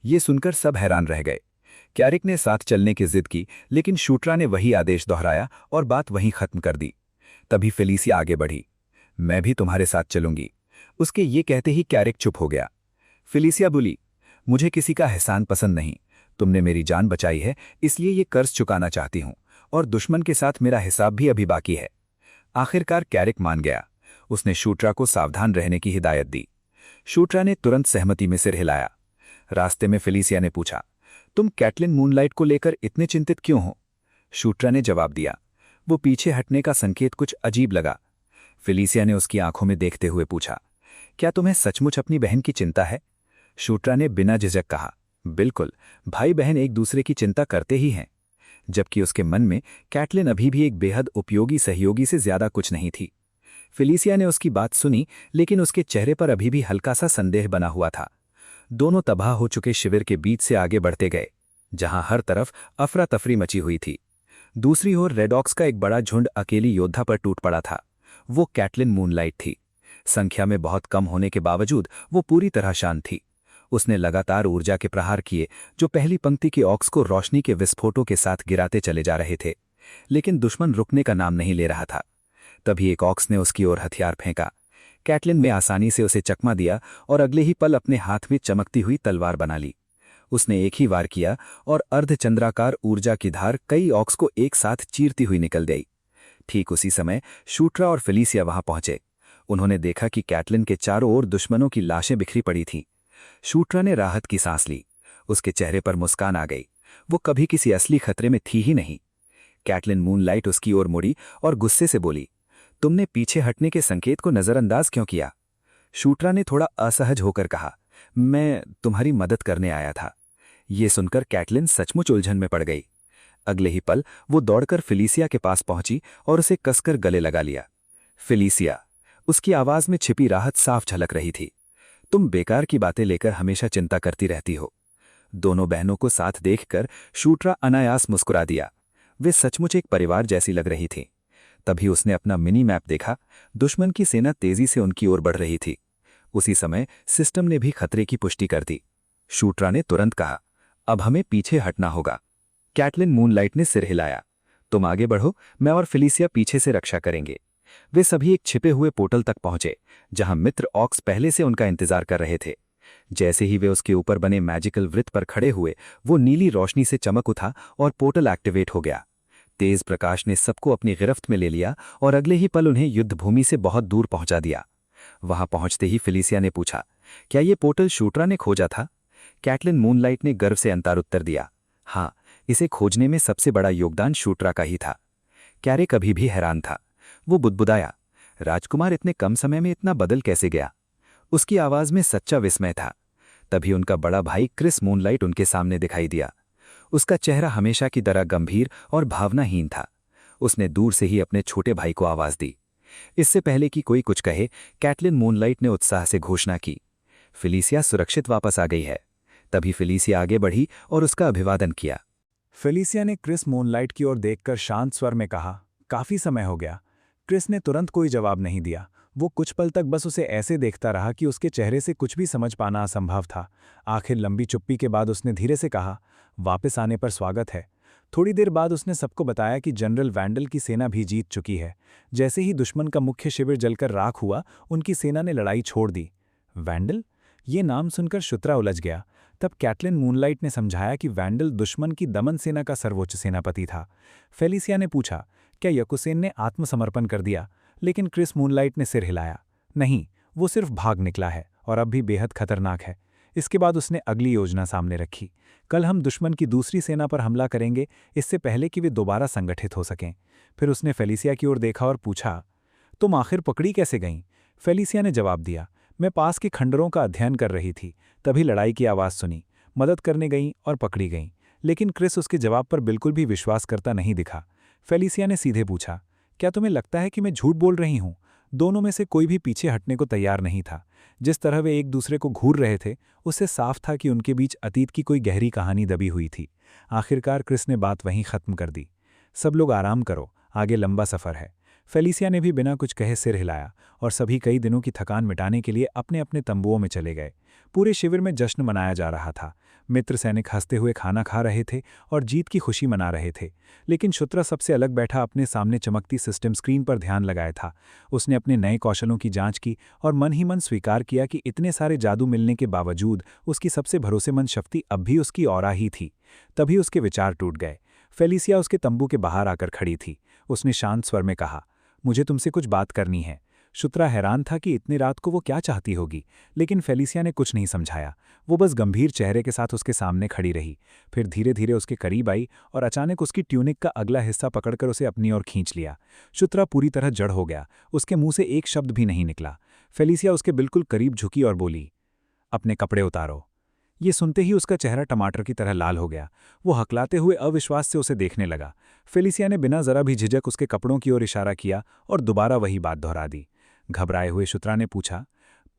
ये सुनकर सब हैरान रह गए। कैरिक ने साथ चलने की जिद की, लेकिन शूटरा ने वही आदेश दोहराया और बात वहीं खत्म कर दी। तभी फिलिसिया आगे बढ़ी, मैं भी तुम्हारे साथ चलूंगी। उसके ये कहते ही कैरिक चुप हो गया। फिलिसिया बोली, मुझे किसी का एहसान पसंद नहीं। तुमने मेरी जान बचाई है, इसलिए ये कर्ज चुकाना चाहती हूं, और दुश्मन के साथ मेरा हिसाब भी अभी बाकी है। आखिरकार कैरिक मान गया। उसने शूटरा को सावधान रहने की हिदायत दी। शूटरा ने तुरंत सहमति में सिर हिलाया। रास्ते में फिलिसिया ने पूछा, तुम कैटलिन मूनलाइट को लेकर इतने चिंतित क्यों हो? शूटरा ने जवाब दिया, वो पीछे हटने का संकेत कुछ अजीब लगा। फिलिसिया ने उसकी आंखों में देखते हुए पूछा, क्या तुम्हें सचमुच अपनी बहन की चिंता है? शूटरा ने बिना झिझक कहा, बिल्कुल, भाई बहन एक दूसरे की चिंता करते ही हैं। जबकि उसके मन में कैटलिन अभी भी एक बेहद उपयोगी सहयोगी से ज्यादा कुछ नहीं थी। फिलिसिया ने उसकी बात सुनी, लेकिन उसके चेहरे पर अभी भी हल्का सा संदेह बना हुआ था। दोनों तबाह हो चुके शिविर के बीच से आगे बढ़ते गए, जहां हर तरफ अफरा तफरी मची हुई थी। दूसरी ओर रेडॉक्स का एक बड़ा झुंड अकेली योद्धा पर टूट पड़ा था। वो कैटलिन मूनलाइट थी। संख्या में बहुत कम होने के बावजूद वो पूरी तरह शांत थी। उसने लगातार ऊर्जा के प्रहार किए, जो पहली पंक्ति के ऑक्स को रोशनी के विस्फोटों के साथ गिराते चले जा रहे थे। लेकिन दुश्मन रुकने का नाम नहीं ले रहा था। तभी एक ऑक्स ने उसकी ओर हथियार फेंका। कैटलिन ने आसानी से उसे चकमा दिया और अगले ही पल अपने हाथ में चमकती हुई तलवार बना ली। उसने एक ही वार किया और अर्धचंद्राकार ऊर्जा की धार कई ऑक्स को एक साथ चीरती हुई निकल गई। ठीक उसी समय शूटरा और फिलिसिया वहां पहुंचे। उन्होंने देखा कि कैटलिन के चारों ओर दुश्मनों की लाशें बिखरी पड़ी थीं। शूटरा ने राहत की सांस ली। उसके चेहरे पर मुस्कान आ गई। वो कभी किसी असली खतरे में थी ही नहीं। कैटलिन मूनलाइट उसकी ओर मुड़ी और गुस्से से बोली, तुमने पीछे हटने के संकेत को नजरअंदाज क्यों किया? शूटरा ने थोड़ा असहज होकर कहा, मैं तुम्हारी मदद करने आया था। ये सुनकर कैटलिन सचमुच उलझन में पड़ गई। अगले ही पल वो दौड़कर फिलिसिया के पास पहुंची और उसे कसकर गले लगा लिया। फिलिसिया, उसकी आवाज में छिपी राहत साफ झलक रही थी। तुम बेकार की बातें लेकर हमेशा चिंता करती रहती हो। दोनों बहनों को साथ देखकर शूटरा अनायास मुस्कुरा दिया। वे सचमुच एक परिवार जैसी लग रही थी। तभी उसने अपना मिनी मैप देखा। दुश्मन की सेना तेजी से उनकी ओर बढ़ रही थी। उसी समय सिस्टम ने भी खतरे की पुष्टि कर दी। शूटरा ने तुरंत कहा, अब हमें पीछे हटना होगा। कैटलिन मूनलाइट ने सिर हिलाया, तुम आगे बढ़ो, मैं और फिलिसिया पीछे से रक्षा करेंगे। वे सभी एक छिपे हुए पोर्टल तक पहुंचे, जहां मित्र ऑक्स पहले से उनका इंतजार कर रहे थे। जैसे ही वे उसके ऊपर बने मैजिकल वृत्त पर खड़े हुए, वो नीली रोशनी से चमक उठा और पोर्टल एक्टिवेट हो गया। तेज प्रकाश ने सबको अपनी गिरफ्त में ले लिया और अगले ही पल उन्हें युद्धभूमि से बहुत दूर पहुंचा दिया। वहां पहुंचते ही फिलिसिया ने पूछा, क्या ये पोर्टल शूटरा ने खोजा था? कैटलिन मूनलाइट ने गर्व से अंतर उत्तर दिया, हाँ, इसे खोजने में सबसे बड़ा योगदान शूटरा का ही था। कैरिक अभी भी हैरान था। वो बुदबुदाया, राजकुमार इतने कम समय में इतना बदल कैसे गया? उसकी आवाज में सच्चा विस्मय था। तभी उनका बड़ा भाई क्रिस मूनलाइट उनके सामने दिखाई दिया। उसका चेहरा हमेशा की तरह गंभीर और भावनाहीन था। उसने दूर से ही अपने छोटे भाई को आवाज दी। इससे पहले कि कोई कुछ कहे, कैटलिन मूनलाइट ने उत्साह से घोषणा की, फिलिसिया सुरक्षित वापस आ गई है। तभी फिलिसिया आगे बढ़ी और उसका अभिवादन किया। फेलिसिया ने क्रिस मूनलाइट की ओर देखकर शांत स्वर में कहा, काफी समय हो गया। क्रिस ने तुरंत कोई जवाब नहीं दिया। वो कुछ पल तक बस उसे ऐसे देखता रहा कि उसके चेहरे से कुछ भी समझ पाना असंभव था। आखिर लंबी चुप्पी के बाद उसने धीरे से कहा, वापस आने पर स्वागत है। थोड़ी देर बाद उसने सबको बताया कि जनरल वैंडल की सेना भी जीत चुकी है। जैसे ही दुश्मन का मुख्य शिविर जलकर राख हुआ, उनकी सेना ने लड़ाई छोड़ दी। वैंडल? ये नाम सुनकर शुत्रा उलझ गया। तब कैटलिन मूनलाइट ने समझाया कि वैंडल दुश्मन की दमन सेना का सर्वोच्च सेनापति था। फेलिसिया ने पूछा, क्या यकुसेन ने आत्मसमर्पण कर दिया? लेकिन क्रिस मूनलाइट ने सिर हिलाया। नहीं, वो सिर्फ भाग निकला है और अब भी बेहद खतरनाक है। इसके बाद उसने अगली योजना सामने रखी। कल हम दुश्मन की दूसरी सेना पर हमला करेंगे, इससे पहले कि वे दोबारा संगठित हो सकें। फिर उसने फेलिसिया की ओर देखा और पूछा, तुम आखिर पकड़ी कैसे गईं? फेलिसिया ने जवाब दिया, मैं पास के खंडरों का अध्ययन कर रही थी, तभी लड़ाई की आवाज़ सुनी, मदद करने गईं और पकड़ी गईं। लेकिन क्रिस उसके जवाब पर बिल्कुल भी विश्वास करता नहीं दिखा। फेलिसिया ने सीधे पूछा, क्या तुम्हें लगता है कि मैं झूठ बोल रही हूं? दोनों में से कोई भी पीछे हटने को तैयार नहीं था। जिस तरह वे एक दूसरे को घूर रहे थे, उससे साफ था कि उनके बीच अतीत की कोई गहरी कहानी दबी हुई थी। आखिरकार क्रिस ने बात वहीं खत्म कर दी, सब लोग आराम करो, आगे लंबा सफ़र है। फेलिसिया ने भी बिना कुछ कहे सिर हिलाया और सभी कई दिनों की थकान मिटाने के लिए अपने अपने तंबुओं में चले गए। पूरे शिविर में जश्न मनाया जा रहा था। मित्र सैनिक हंसते हुए खाना खा रहे थे और जीत की खुशी मना रहे थे। लेकिन शुत्रा सबसे अलग बैठा अपने सामने चमकती सिस्टम स्क्रीन पर ध्यान लगाया था। उसने अपने नए कौशलों की जांच की और मन ही मन स्वीकार किया कि इतने सारे जादू मिलने के बावजूद उसकी सबसे भरोसेमंद शक्ति अब भी उसकी ऑरा ही थी। तभी उसके विचार टूट गए। फेलिसिया उसके तंबू के बाहर आकर खड़ी थी। उसने शांत स्वर में कहा, मुझे तुमसे कुछ बात करनी है। शुत्रा हैरान था कि इतनी रात को वो क्या चाहती होगी, लेकिन फेलिसिया ने कुछ नहीं समझाया। वो बस गंभीर चेहरे के साथ उसके सामने खड़ी रही, फिर धीरे धीरे उसके करीब आई और अचानक उसकी ट्यूनिक का अगला हिस्सा पकड़कर उसे अपनी ओर खींच लिया। शुत्रा पूरी तरह जड़ हो गया, उसके मुंह से एक शब्द भी नहीं निकला। फेलिसिया उसके बिल्कुल करीब झुकी और बोली, अपने कपड़े उतारो। ये सुनते ही उसका चेहरा टमाटर की तरह लाल हो गया। वो हकलाते हुए अविश्वास से उसे देखने लगा। फेलिसिया ने बिना जरा भी झिझक उसके कपड़ों की ओर इशारा किया और दोबारा वही बात दोहरा दी। घबराए हुए शुत्रा ने पूछा,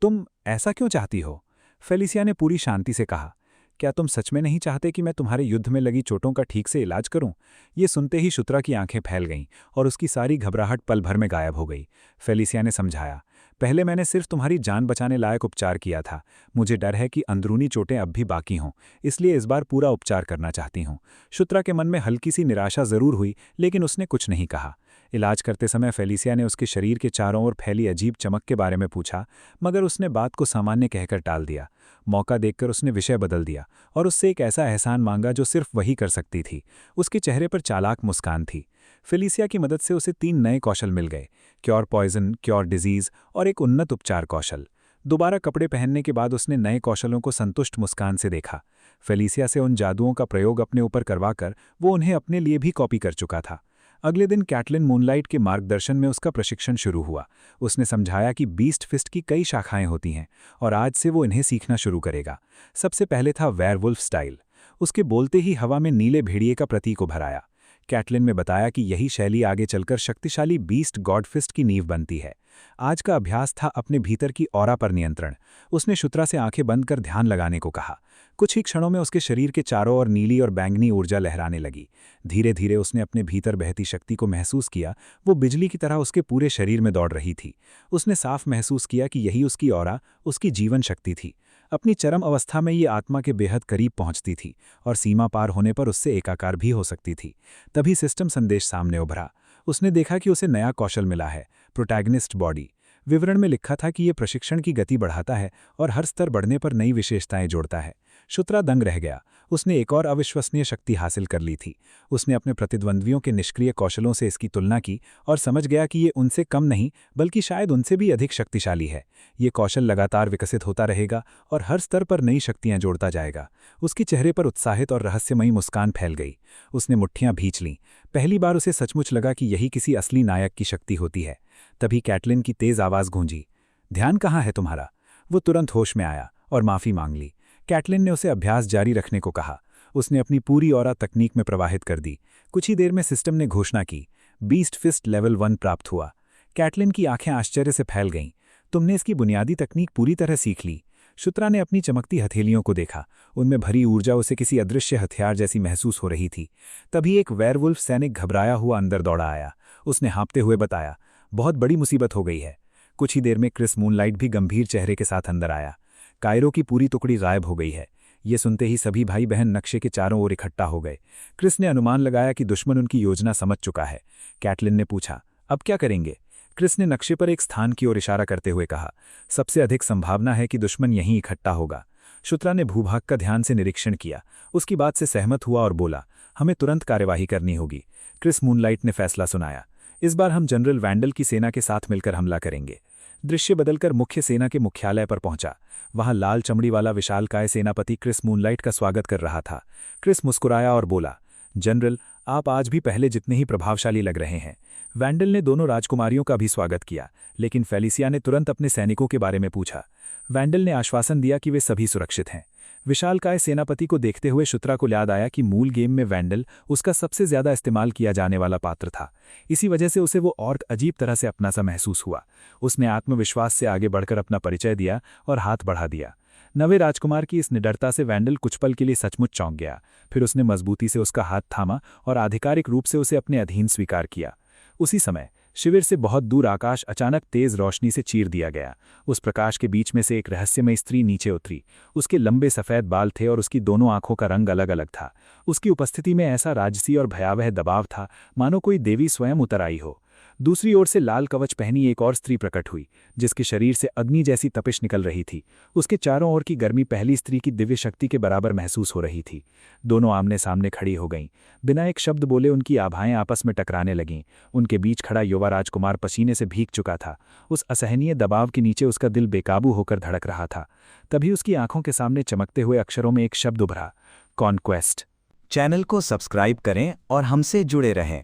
तुम ऐसा क्यों चाहती हो? फेलिसिया ने पूरी शांति से कहा, क्या तुम सच में नहीं चाहते कि मैं तुम्हारे युद्ध में लगी चोटों का ठीक से इलाज करूं? ये सुनते ही शुत्रा की आंखें फैल गईं और उसकी सारी घबराहट पल भर में गायब हो गई। फेलिसिया ने समझाया, पहले मैंने सिर्फ तुम्हारी जान बचाने लायक उपचार किया था। मुझे डर है कि अंदरूनी चोटें अब भी बाकी हों, इसलिए इस बार पूरा उपचार करना चाहती हूं। शुत्रा के मन में हल्की सी निराशा जरूर हुई, लेकिन उसने कुछ नहीं कहा। इलाज करते समय फेलिसिया ने उसके शरीर के चारों ओर फैली अजीब चमक के बारे में पूछा, मगर उसने बात को सामान्य कहकर टाल दिया। मौका देखकर उसने विषय बदल दिया और उससे एक ऐसा एहसान मांगा जो सिर्फ वही कर सकती थी। उसके चेहरे पर चालाक मुस्कान थी। फेलिसिया की मदद से उसे 3 नए कौशल मिल गए, क्योर पॉइजन, क्योर डिजीज और एक उन्नत उपचार कौशल। दोबारा कपड़े पहनने के बाद उसने नए कौशलों को संतुष्ट मुस्कान से देखा। फेलिसिया से उन जादुओं का प्रयोग अपने ऊपर करवाकर वो उन्हें अपने लिए भी कॉपी कर चुका था। अगले दिन कैटलिन मूनलाइट के मार्गदर्शन में उसका प्रशिक्षण शुरू हुआ। उसने समझाया कि बीस्ट फिस्ट की कई शाखाएं होती हैं और आज से वो इन्हें सीखना शुरू करेगा। सबसे पहले था वेयरवुल्फ स्टाइल। उसके बोलते ही हवा में नीले भेड़िए का प्रतीक उभर आया। कैटलिन में बताया कि यही शैली आगे चलकर शक्तिशाली बीस्ट गॉडफिस्ट की नींव बनती है। आज का अभ्यास था अपने भीतर की ऑरा पर नियंत्रण। उसने शुत्रा से आंखें बंद कर ध्यान लगाने को कहा। कुछ ही क्षणों में उसके शरीर के चारों ओर नीली और बैंगनी ऊर्जा लहराने लगी। धीरे धीरे उसने अपने भीतर बहती शक्ति को महसूस किया। वो बिजली की तरह उसके पूरे शरीर में दौड़ रही थी। उसने साफ महसूस किया कि यही उसकी ऑरा, उसकी जीवन शक्ति थी। अपनी चरम अवस्था में ये आत्मा के बेहद करीब पहुंचती थी और सीमा पार होने पर उससे एकाकार भी हो सकती थी। तभी सिस्टम संदेश सामने उभरा। उसने देखा कि उसे नया कौशल मिला है, प्रोटैगनिस्ट बॉडी। विवरण में लिखा था कि यह प्रशिक्षण की गति बढ़ाता है और हर स्तर बढ़ने पर नई विशेषताएं जोड़ता है। शुत्रा दंग रह गया। उसने एक और अविश्वसनीय शक्ति हासिल कर ली थी। उसने अपने प्रतिद्वंद्वियों के निष्क्रिय कौशलों से इसकी तुलना की और समझ गया कि ये उनसे कम नहीं, बल्कि शायद उनसे भी अधिक शक्तिशाली है। ये कौशल लगातार विकसित होता रहेगा और हर स्तर पर नई शक्तियां जोड़ता जाएगा। उसके चेहरे पर उत्साहित और रहस्यमयी मुस्कान फैल गई। उसने मुट्ठियां भींच लीं। पहली बार उसे सचमुच लगा कि यही किसी असली नायक की शक्ति होती है। तभी कैटलिन की तेज आवाज गूंजी, ध्यान कहाँ है तुम्हारा? वो तुरंत होश में आया और माफी मांग ली। कैटलिन ने उसे अभ्यास जारी रखने को कहा। उसने अपनी पूरी ऑरा तकनीक में प्रवाहित कर दी। कुछ ही देर में सिस्टम ने घोषणा की, बीस्ट फिस्ट लेवल 1 प्राप्त हुआ। कैटलिन की आंखें आश्चर्य से फैल गईं। तुमने इसकी बुनियादी तकनीक पूरी तरह सीख ली। शुत्रा ने अपनी चमकती हथेलियों को देखा। उनमें भरी ऊर्जा उसे किसी अदृश्य हथियार जैसी महसूस हो रही थी। तभी एक वेयरवुल्फ सैनिक घबराया हुआ अंदर दौड़ा आया। उसने हाँफते हुए बताया, बहुत बड़ी मुसीबत हो गई है। कुछ ही देर में क्रिस मूनलाइट भी गंभीर चेहरे के साथ अंदर आया। कायरो की पूरी टुकड़ी गायब हो गई है। ये सुनते ही सभी भाई बहन नक्शे के चारों ओर इकट्ठा हो गए। क्रिस ने अनुमान लगाया कि दुश्मन उनकी योजना समझ चुका है। कैटलिन ने पूछा, अब क्या करेंगे? क्रिस ने नक्शे पर एक स्थान की ओर इशारा करते हुए कहा, सबसे अधिक संभावना है कि दुश्मन यहीं इकट्ठा होगा। शुत्रा ने भूभाग का ध्यान से निरीक्षण किया। उसकी बात से सहमत हुआ और बोला, हमें तुरंत कार्यवाही करनी होगी। क्रिस मूनलाइट ने फैसला सुनाया, इस बार हम जनरल वैंडल की सेना के साथ मिलकर हमला करेंगे। दृश्य बदलकर मुख्य सेना के मुख्यालय पर पहुंचा। वहां लाल चमड़ी वाला विशालकाय सेनापति क्रिस मूनलाइट का स्वागत कर रहा था। क्रिस मुस्कुराया और बोला, जनरल, आप आज भी पहले जितने ही प्रभावशाली लग रहे हैं। वैंडल ने दोनों राजकुमारियों का भी स्वागत किया, लेकिन फेलिसिया ने तुरंत अपने सैनिकों के बारे में पूछा। वैंडल ने आश्वासन दिया कि वे सभी सुरक्षित हैं। विशालकाय सेनापति को देखते हुए शुत्रा को याद आया कि मूल गेम में वैंडल उसका सबसे ज्यादा इस्तेमाल किया जाने वाला पात्र था। इसी वजह से उसे वो और अजीब तरह से अपना सा महसूस हुआ। उसने आत्मविश्वास से आगे बढ़कर अपना परिचय दिया और हाथ बढ़ा दिया। नवे राजकुमार की इस निडरता से वैंडल कुछ पल के लिए सचमुच चौंक गया। फिर उसने मजबूती से उसका हाथ थामा और आधिकारिक रूप से उसे अपने अधीन स्वीकार किया। उसी समय शिविर से बहुत दूर आकाश अचानक तेज रोशनी से चीर दिया गया। उस प्रकाश के बीच में से एक रहस्यमय स्त्री नीचे उतरी। उसके लंबे सफ़ेद बाल थे और उसकी दोनों आंखों का रंग अलग अलग था। उसकी उपस्थिति में ऐसा राजसी और भयावह दबाव था, मानो कोई देवी स्वयं उतर आई हो। दूसरी ओर से लाल कवच पहनी एक और स्त्री प्रकट हुई, जिसके शरीर से अग्नि जैसी तपिश निकल रही थी। उसके चारों ओर की गर्मी पहली स्त्री की दिव्य शक्ति के बराबर महसूस हो रही थी। दोनों आमने सामने खड़ी हो गईं। बिना एक शब्द बोले उनकी आभाएं आपस में टकराने लगीं। उनके बीच खड़ा युवा राजकुमार पसीने से भीग चुका था। उस असहनीय दबाव के नीचे उसका दिल बेकाबू होकर धड़क रहा था। तभी उसकी आंखों के सामने चमकते हुए अक्षरों में एक शब्द उभरा, कॉन्क्वेस्ट। चैनल को सब्सक्राइब करें और हमसे जुड़े रहें।